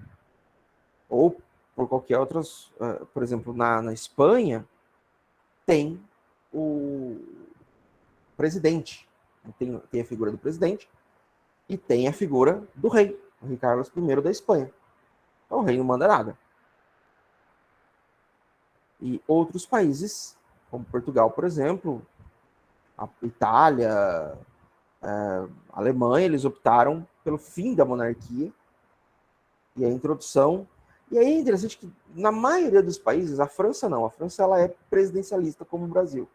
Ou por qualquer outras... por exemplo, na Espanha, tem o presidente. Tem a figura do presidente e tem a figura do rei, o rei Carlos I da Espanha. Então o rei não manda nada. E outros países, como Portugal, por exemplo, a Itália, a Alemanha, eles optaram pelo fim da monarquia e a introdução. E aí é interessante que na maioria dos países, a França não, a França ela é presidencialista como o Brasil.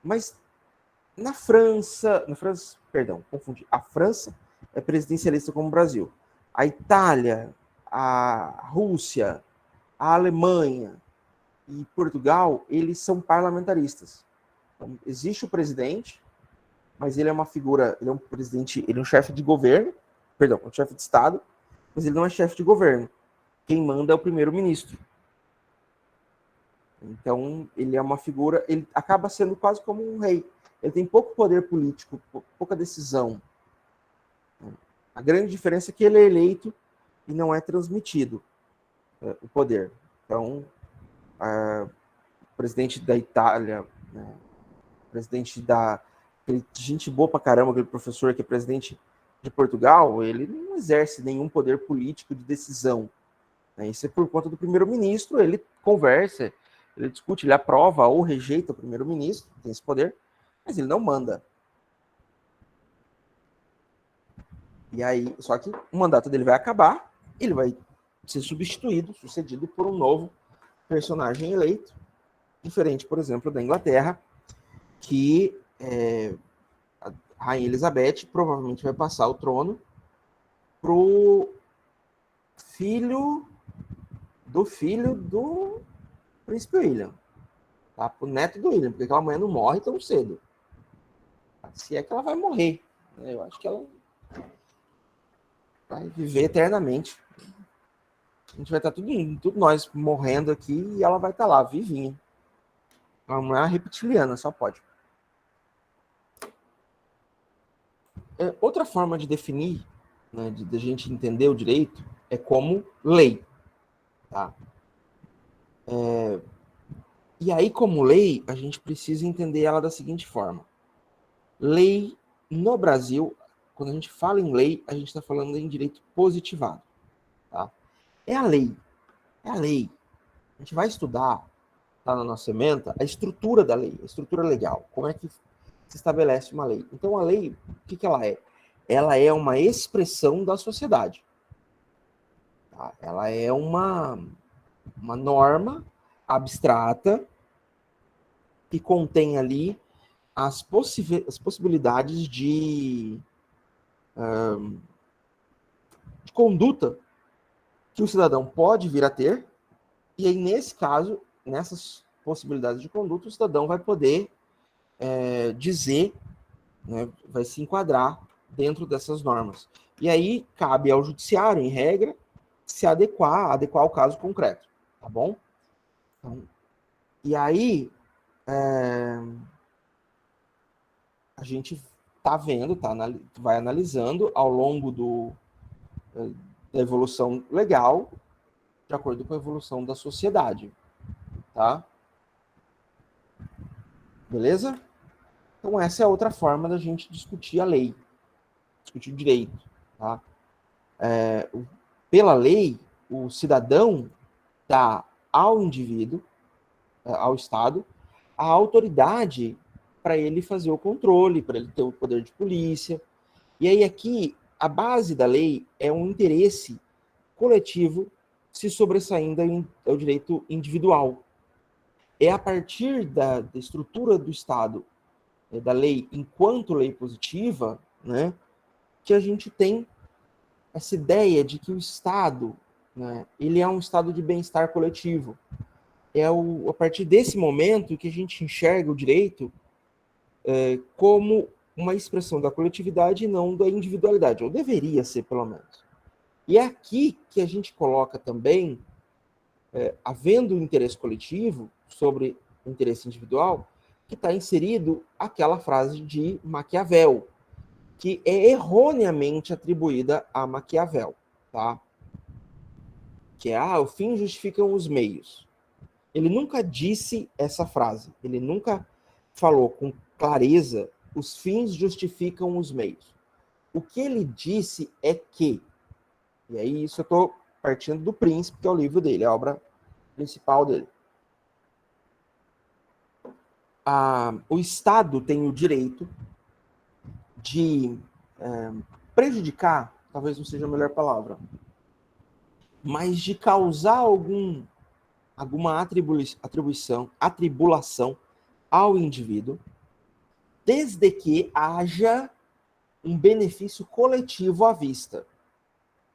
Mas na França, perdão, confundi. A França é presidencialista como o Brasil. A Itália, a Rússia, a Alemanha e Portugal, eles são parlamentaristas. Então, existe o presidente, mas ele é uma figura, ele é um presidente, ele é um chefe de governo, perdão, um chefe de Estado, mas ele não é chefe de governo. Quem manda é o primeiro-ministro. Então, ele é uma figura, ele acaba sendo quase como um rei. Ele tem pouco poder político, pouca decisão. A grande diferença é que ele é eleito e não é transmitido. o poder. Então, o presidente da Itália, né, presidente aquele gente boa pra caramba, aquele professor que é presidente de Portugal, ele não exerce nenhum poder político de decisão. Né? Isso é por conta do primeiro-ministro, ele conversa, ele discute, ele aprova ou rejeita o primeiro-ministro, tem esse poder, mas ele não manda. E aí, só que o mandato dele vai acabar, ele vai ser sucedido por um novo personagem eleito, diferente, por exemplo, da Inglaterra, que a Rainha Elizabeth provavelmente vai passar o trono pro filho do príncipe William, tá? Pro neto do William, porque aquela mulher não morre tão cedo. Se é que ela vai morrer, né? Eu acho que ela vai viver eternamente. A gente vai estar tudo nós morrendo aqui e ela vai estar lá, vivinha. Ela não é uma reptiliana, só pode. Outra forma de definir, né, de a gente entender o direito, é como lei. Tá? E aí, como lei, a gente precisa entender ela da seguinte forma. Lei, no Brasil, quando a gente fala em lei, a gente está falando em direito positivado. Tá? É a lei. É a lei. A gente vai estudar, tá na nossa ementa, a estrutura da lei, a estrutura legal. Como é que se estabelece uma lei. Então, a lei, o que ela é? Ela é uma expressão da sociedade. Tá? Ela é uma norma abstrata que contém ali as possibilidades de conduta que o cidadão pode vir a ter, e aí, nesse caso, nessas possibilidades de conduta, o cidadão vai poder dizer, né, vai se enquadrar dentro dessas normas. E aí, cabe ao judiciário, em regra, se adequar ao caso concreto, tá bom? Então, e aí, a gente tá vendo, vai analisando ao longo da evolução legal, de acordo com a evolução da sociedade, tá? Beleza? Então essa é outra forma da gente discutir a lei, discutir o direito, tá? Pela lei, o cidadão dá ao indivíduo, ao Estado, a autoridade para ele fazer o controle, para ele ter o poder de polícia. E aí aqui, a base da lei é um interesse coletivo se sobressaindo ao direito individual. É a partir da estrutura do Estado, da lei enquanto lei positiva, né, que a gente tem essa ideia de que o Estado, né, ele é um estado de bem-estar coletivo. É a partir desse momento que a gente enxerga o direito como uma expressão da coletividade e não da individualidade, ou deveria ser, pelo menos. E é aqui que a gente coloca também, havendo um interesse coletivo sobre o interesse individual, que está inserido aquela frase de Maquiavel, que é erroneamente atribuída a Maquiavel, tá? Que é, o fim justificam os meios. Ele nunca disse essa frase, ele nunca falou com clareza, os fins justificam os meios. O que ele disse é que, e aí isso eu estou partindo do Príncipe, que é o livro dele, a obra principal dele. O Estado tem o direito de prejudicar, talvez não seja a melhor palavra, mas de causar alguma atribulação ao indivíduo, desde que haja um benefício coletivo à vista.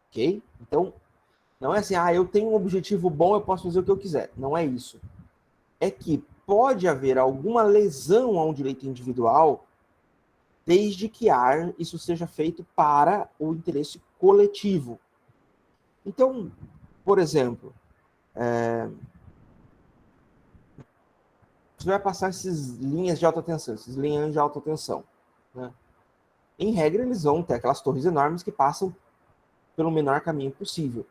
Ok? Então, não é assim, eu tenho um objetivo bom, eu posso fazer o que eu quiser. Não é isso. É que pode haver alguma lesão a um direito individual, desde que isso seja feito para o interesse coletivo. Então, por exemplo, você vai passar essas linhas de alta tensão, essas linhas de alta tensão, né? Em regra, eles vão ter aquelas torres enormes que passam pelo menor caminho possível.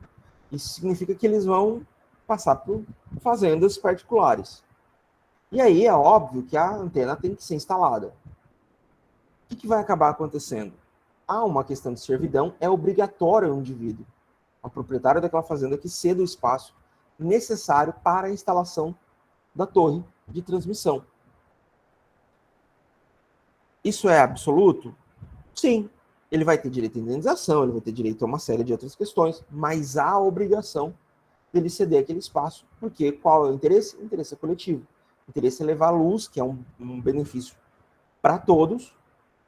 Isso significa que eles vão passar por fazendas particulares. E aí é óbvio que a antena tem que ser instalada. O que vai acabar acontecendo? Há uma questão de servidão, é obrigatório ao indivíduo, ao proprietário daquela fazenda, que ceda o espaço necessário para a instalação da torre de transmissão. Isso é absoluto? Sim. Ele vai ter direito à indenização, ele vai ter direito a uma série de outras questões, mas há a obrigação dele ceder aquele espaço, porque qual é o interesse? O interesse é coletivo. O interesse é levar a luz, que é um benefício para todos,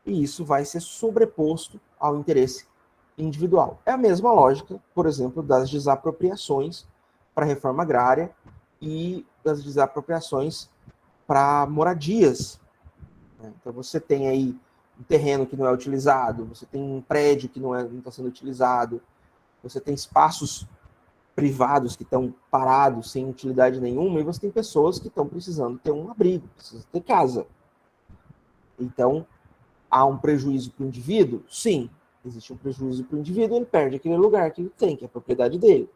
e isso vai ser sobreposto ao interesse individual. É a mesma lógica, por exemplo, das desapropriações para a reforma agrária e das desapropriações para moradias. Então você tem aí um terreno que não é utilizado, você tem um prédio que não está sendo utilizado, você tem espaços privados que estão parados, sem utilidade nenhuma, e você tem pessoas que estão precisando ter um abrigo, precisam ter casa. Então, há um prejuízo para o indivíduo? Sim, existe um prejuízo para o indivíduo, ele perde aquele lugar que ele tem, que é a propriedade dele.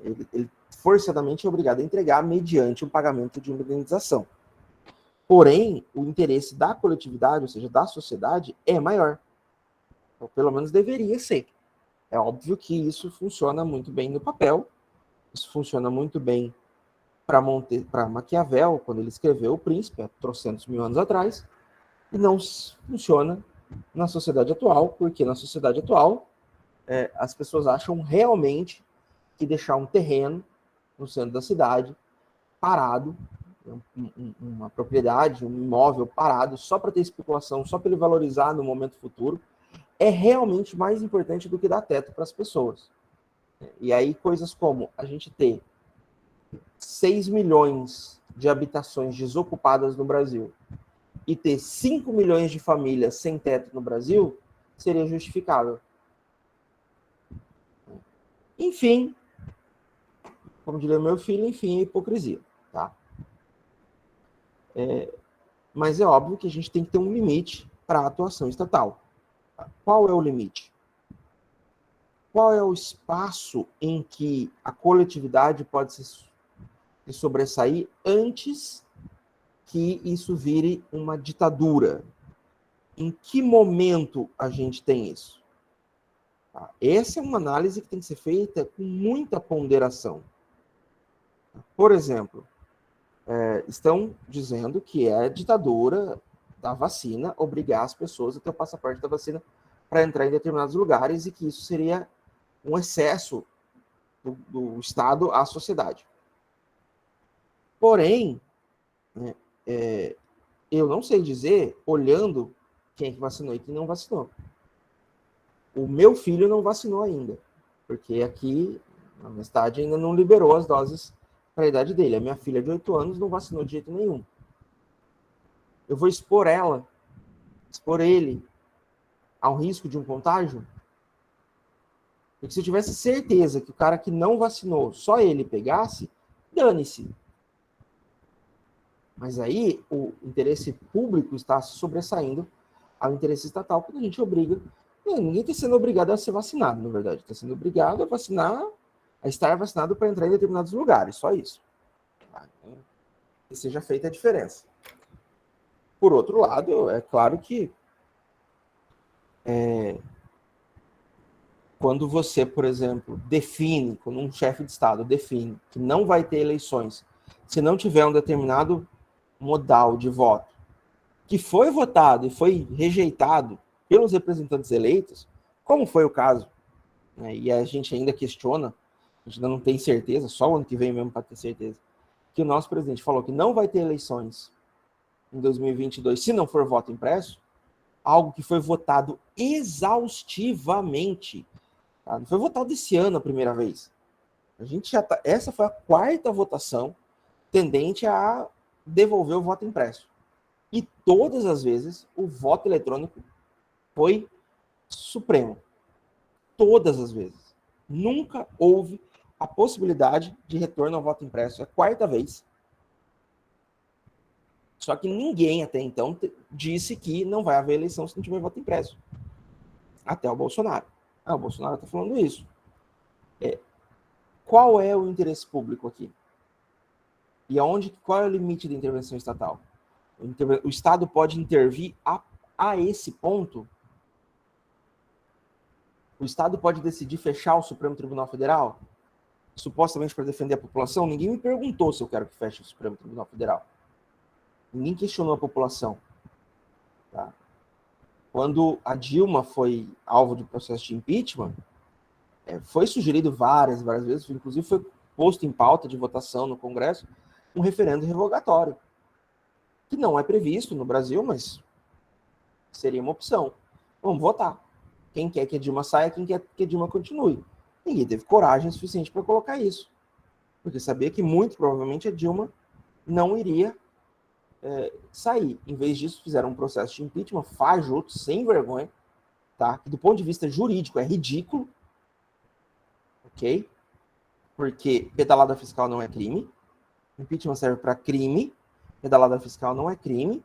Ele forçadamente é obrigado a entregar mediante um pagamento de indenização. Porém, o interesse da coletividade, ou seja, da sociedade, é maior. Ou pelo menos deveria ser. É óbvio que isso funciona muito bem no papel, isso funciona muito bem para Maquiavel, quando ele escreveu O Príncipe, há trocentos mil anos atrás, e não funciona na sociedade atual, porque na sociedade atual as pessoas acham realmente que deixar um terreno no centro da cidade parado, uma propriedade, um imóvel parado, só para ter especulação, só para ele valorizar no momento futuro, é realmente mais importante do que dar teto para as pessoas. E aí coisas como a gente ter 6 milhões de habitações desocupadas no Brasil e ter 5 milhões de famílias sem teto no Brasil seria justificável. Enfim, como diria meu filho, enfim, é hipocrisia. Tá? Mas é óbvio que a gente tem que ter um limite para a atuação estatal. Qual é o limite? Qual é o espaço em que a coletividade pode se sobressair antes que isso vire uma ditadura? Em que momento a gente tem isso? Essa é uma análise que tem que ser feita com muita ponderação. Por exemplo, estão dizendo que é ditadura da vacina obrigar as pessoas a ter o passaporte da vacina para entrar em determinados lugares e que isso seria um excesso do Estado à sociedade. Porém, eu não sei dizer, olhando quem é que vacinou e quem não vacinou. O meu filho não vacinou ainda, porque aqui na minha cidade ainda não liberou as doses para a idade dele. A minha filha de 8 anos não vacinou de jeito nenhum. Eu vou expor ela, expor ele ao risco de um contágio? Porque se eu tivesse certeza que o cara que não vacinou, só ele pegasse, dane-se. Mas aí o interesse público está sobressaindo ao interesse estatal, quando a gente obriga. Ninguém está sendo obrigado a ser vacinado, na verdade. Está sendo obrigado a vacinar, a estar vacinado para entrar em determinados lugares, só isso. Que seja feita a diferença. Por outro lado, é claro que quando você, por exemplo, define, quando um chefe de Estado define que não vai ter eleições se não tiver um determinado modal de voto que foi votado e foi rejeitado pelos representantes eleitos, como foi o caso, né, e a gente ainda questiona, a gente ainda não tem certeza, só o ano que vem mesmo para ter certeza, que o nosso presidente falou que não vai ter eleições em 2022 se não for voto impresso, algo que foi votado exaustivamente. Tá? Não foi votado esse ano a primeira vez. A gente já tá, essa foi a 4ª votação tendente a devolver o voto impresso. E todas as vezes o voto eletrônico foi supremo. Todas as vezes. Nunca houve a possibilidade de retorno ao voto impresso. É a 4ª vez. Só que ninguém até então disse que não vai haver eleição se não tiver voto impresso. Até o Bolsonaro. O Bolsonaro está falando isso. qual é o interesse público aqui? E qual é o limite da intervenção estatal? O Estado pode intervir a esse ponto? O Estado pode decidir fechar o Supremo Tribunal Federal? Supostamente para defender a população? Ninguém me perguntou se eu quero que feche o Supremo Tribunal Federal. Ninguém questionou a população. Tá? Quando a Dilma foi alvo de processo de impeachment, foi sugerido várias vezes, inclusive foi posto em pauta de votação no Congresso, um referendo revogatório, que não é previsto no Brasil, mas seria uma opção. Vamos votar. Quem quer que a Dilma saia, quem quer que a Dilma continue. Ninguém teve coragem suficiente para colocar isso, porque sabia que muito provavelmente a Dilma não iria sair. Em vez disso, fizeram um processo de impeachment fajuto, sem vergonha, tá? Que do ponto de vista jurídico é ridículo, ok? Porque pedalada fiscal não é crime, impeachment serve para crime, pedalada fiscal não é crime,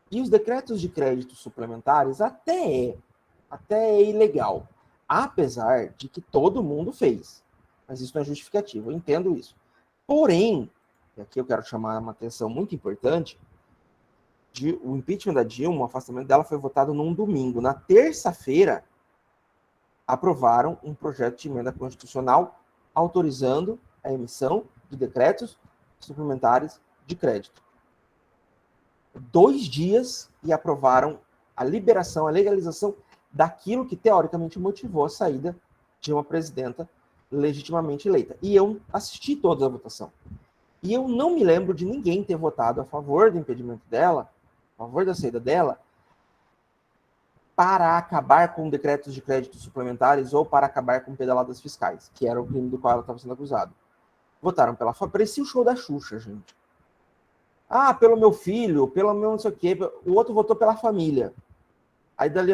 e os decretos de crédito suplementares até é ilegal, apesar de que todo mundo fez, mas isso não é justificativo, eu entendo isso. Porém, e aqui eu quero chamar uma atenção muito importante, o impeachment da Dilma, o afastamento dela foi votado num domingo. Na terça-feira, aprovaram um projeto de emenda constitucional autorizando a emissão de decretos suplementares de crédito. 2 dias e aprovaram a liberação, a legalização daquilo que teoricamente motivou a saída de uma presidenta legitimamente eleita. E eu assisti toda a votação. E eu não me lembro de ninguém ter votado a favor do impedimento dela, a favor da saída dela, para acabar com decretos de crédito suplementares ou para acabar com pedaladas fiscais, que era o crime do qual ela estava sendo acusada. Votaram pela... Parecia o show da Xuxa, gente. Ah, pelo meu filho, pelo meu não sei o quê. O outro votou pela família. Aí, dali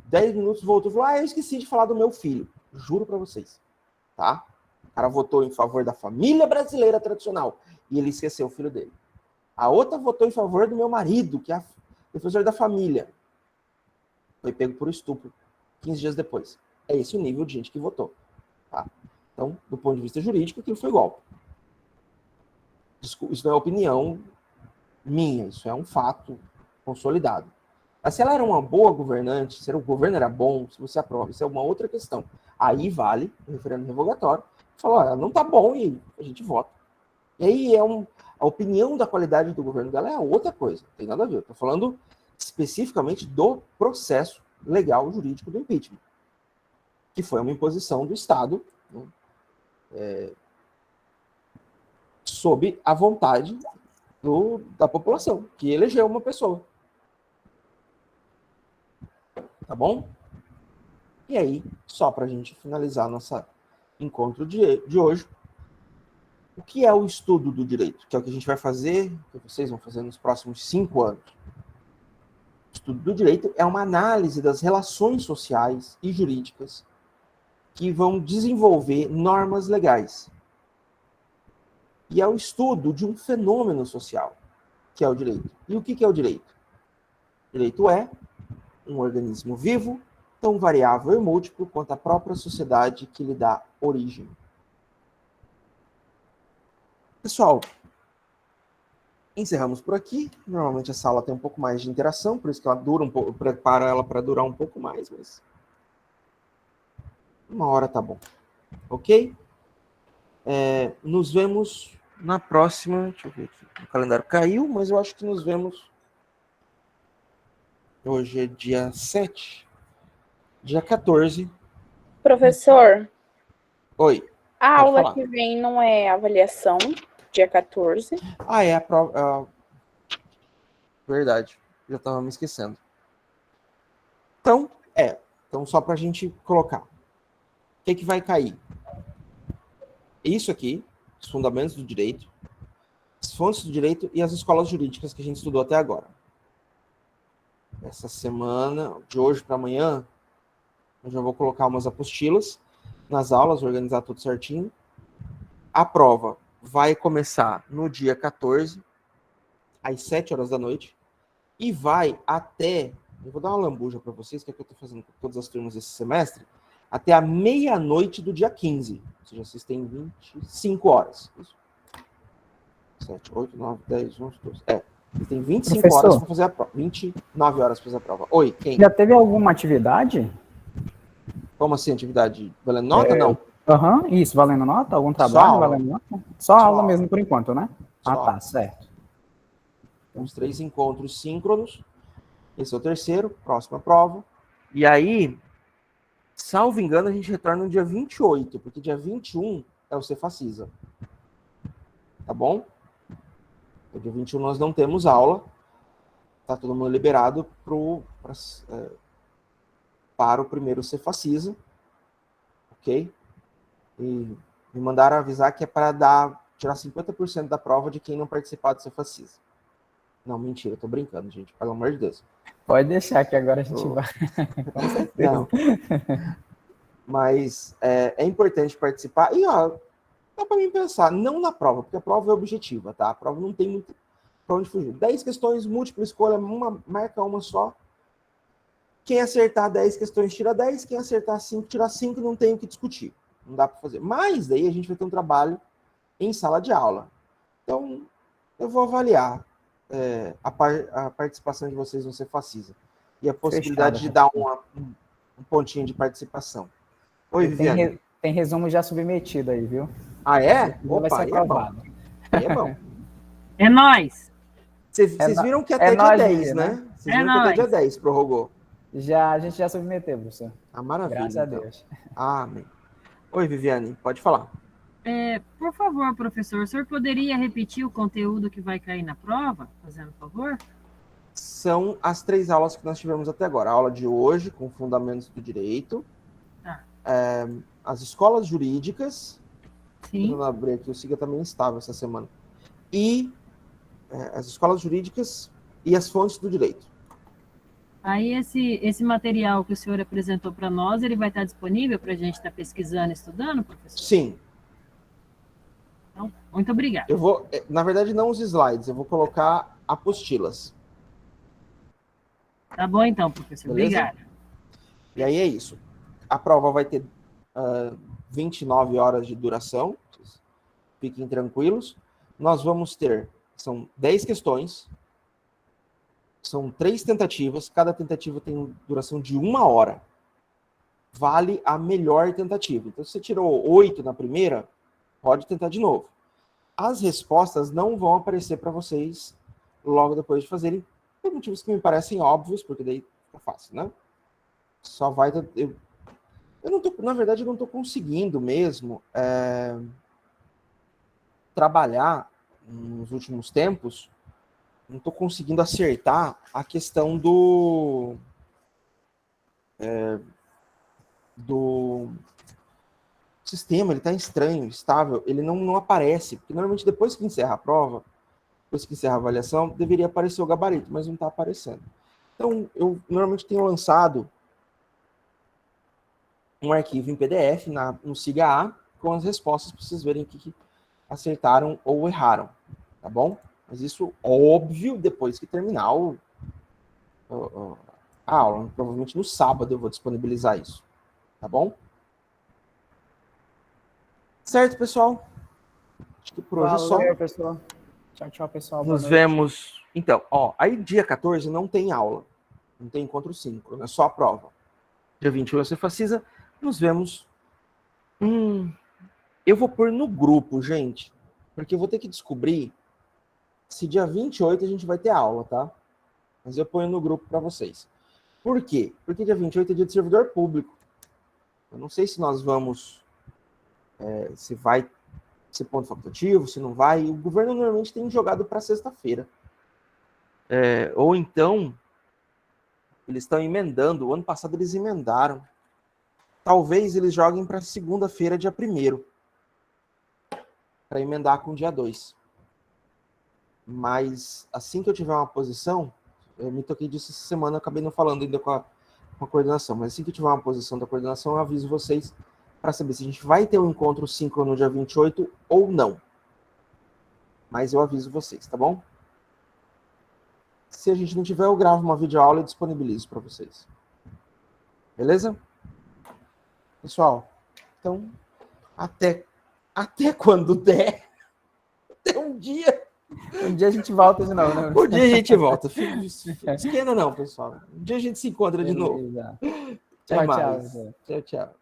10 minutos, voltou e falou, eu esqueci de falar do meu filho. Juro para vocês. Tá? O cara votou em favor da família brasileira tradicional. E ele esqueceu o filho dele. A outra votou em favor do meu marido, que é defensor da família. Foi pego por estupro 15 dias depois. É esse o nível de gente que votou. Tá? Então, do ponto de vista jurídico, aquilo foi golpe. Isso não é opinião minha, isso é um fato consolidado. Mas se ela era uma boa governante, se o governo era bom, se você aprova, isso é uma outra questão. Aí vale o referendo revogatório. Falou, não tá bom e a gente vota. E aí a opinião da qualidade do governo dela é outra coisa, não tem nada a ver. Estou falando especificamente do processo legal jurídico do impeachment, que foi uma imposição do Estado, né, sob a vontade da população, que elegeu uma pessoa. Tá bom? E aí, só para a gente finalizar nosso encontro de hoje, o que é o estudo do direito? Que é o que a gente vai fazer, que vocês vão fazer nos próximos 5 anos. O estudo do direito é uma análise das relações sociais e jurídicas que vão desenvolver normas legais. E é o estudo de um fenômeno social, que é o direito. E o que é o direito? O direito é um organismo vivo, tão variável e múltiplo quanto a própria sociedade que lhe dá origem. Pessoal, encerramos por aqui. Normalmente essa aula tem um pouco mais de interação, por isso que ela dura um pouco, eu preparo ela para durar um pouco mais, mas 1 hora tá bom. Ok? Nos vemos na próxima. Deixa eu ver aqui. O calendário caiu, mas eu acho que nos vemos. Hoje é dia 7. Dia 14. Professor. Oi. A aula que vem não é avaliação, dia 14. É a prova. Verdade. Já estava me esquecendo. Então, só para a gente colocar. O que vai cair? Isso aqui, os fundamentos do direito, as fontes do direito e as escolas jurídicas que a gente estudou até agora. Essa semana, de hoje para amanhã, eu já vou colocar umas apostilas nas aulas, organizar tudo certinho. A prova vai começar no dia 14, às 7 horas da noite, e vai até... Eu vou dar uma lambuja para vocês, que é o que eu estou fazendo com todas as turmas esse semestre. até a meia-noite do dia 15. Ou seja, vocês têm 25 horas. Isso. 7, 8, 9, 10, 11, 12. Vocês têm 25 Professor, horas para fazer a prova. 29 horas para fazer a prova. Oi, quem? já teve alguma atividade? Como assim, atividade valendo nota? Não. Aham, isso, valendo nota? Algum Só trabalho aula. valendo nota? Só aula aula. mesmo por enquanto, né? Só Tá, certo. Os 3 encontros síncronos. Esse é o terceiro, próxima prova. E aí, salvo engano, a gente retorna no dia 28, porque dia 21 é o Cefacisa. Tá bom? No dia 21 nós não temos aula. Tá todo mundo liberado para o primeiro Cefacisa. Ok? E me mandaram avisar que é para tirar 50% da prova de quem não participar do Cefacisa. Não, mentira, eu tô brincando, gente. Pelo amor de Deus. Pode deixar que agora a gente vai. Com certeza. Não. Mas é importante participar. E, ó, dá para mim pensar, não na prova, porque a prova é objetiva, tá? A prova não tem muito para onde fugir. 10 questões, múltipla escolha, marca uma só. Quem acertar 10 questões, tira 10. Quem acertar 5, tira 5. Não tem o que discutir. Não dá para fazer. Mas daí a gente vai ter um trabalho em sala de aula. Então, eu vou avaliar a participação de vocês no Cefacisa. E a possibilidade de dar um pontinho de participação. Oi, Viviane. Tem resumo já submetido aí, viu? Ah, é? Vai ser aprovado. Aí é bom. É nóis. Vocês viram que até dia 10, dia, né? Vocês viram que até dia 10 prorrogou. A gente já submeteu, professor. Ah, maravilha. Graças a Deus. Amém. Oi, Viviane, pode falar. Por favor, professor, o senhor poderia repetir o conteúdo que vai cair na prova, fazendo favor? São as 3 aulas que nós tivemos até agora. A aula de hoje, com fundamentos do direito. Tá. As escolas jurídicas. Sim. Vou abrir aqui, o SIGA também estava essa semana. E as escolas jurídicas e as fontes do direito. Aí esse material que o senhor apresentou para nós, ele vai estar disponível para a gente estar pesquisando e estudando, professor? Sim. Então, muito obrigada. Eu vou, na verdade, não os slides, eu vou colocar apostilas. Tá bom então, professor. Beleza? Obrigada. E aí é isso. A prova vai ter 29 horas de duração. Fiquem tranquilos. Nós vamos ter, são 10 questões. São 3 tentativas. Cada tentativa tem duração de 1 hora. Vale a melhor tentativa. Então, se você tirou 8 na primeira, pode tentar de novo. As respostas não vão aparecer para vocês logo depois de fazerem, por motivos que me parecem óbvios, porque daí fica fácil, né? Só vai... Eu não tô, na verdade, eu não estou conseguindo mesmo trabalhar nos últimos tempos, não estou conseguindo acertar a questão do sistema. Ele está estranho, estável, ele não aparece, porque normalmente depois que encerra a prova, depois que encerra a avaliação, deveria aparecer o gabarito, mas não está aparecendo. Então, eu normalmente tenho lançado um arquivo em PDF no SIGA-A com as respostas para vocês verem o que acertaram ou erraram, tá bom? Mas isso, óbvio, depois que terminar a aula. Provavelmente no sábado eu vou disponibilizar isso, tá bom? Certo, pessoal? Acho que por hoje é só. Valeu, pessoal. Tchau, tchau, pessoal. Nos vemos. Então, aí dia 14 não tem aula. Não tem encontro síncrono, é só a prova. Dia 21 você Cefacisa. Nos vemos. Eu vou pôr no grupo, gente. Porque eu vou ter que descobrir se dia 28 a gente vai ter aula, tá? Mas eu ponho no grupo para vocês. Por quê? Porque dia 28 é dia de servidor público. Eu não sei se nós vamos... se vai ser ponto facultativo, se não vai. O governo normalmente tem jogado para sexta-feira. Ou então, eles estão emendando. O ano passado eles emendaram. Talvez eles joguem para segunda-feira, dia 1º. Para emendar com o dia 2. Mas assim que eu tiver uma posição, eu me toquei disso essa semana, eu acabei não falando ainda com a coordenação, mas assim que eu tiver uma posição da coordenação, eu aviso vocês para saber se a gente vai ter um encontro síncrono no dia 28 ou não. Mas eu aviso vocês, tá bom? Se a gente não tiver, eu gravo uma videoaula e disponibilizo para vocês. Beleza? Pessoal, então, até quando der, até um dia. Um dia a gente volta de novo, né? Um dia a gente volta. Esquenta não, pessoal. Um dia a gente se encontra de novo. Beleza. Até Tchau, mais. tchau. Tchau, tchau.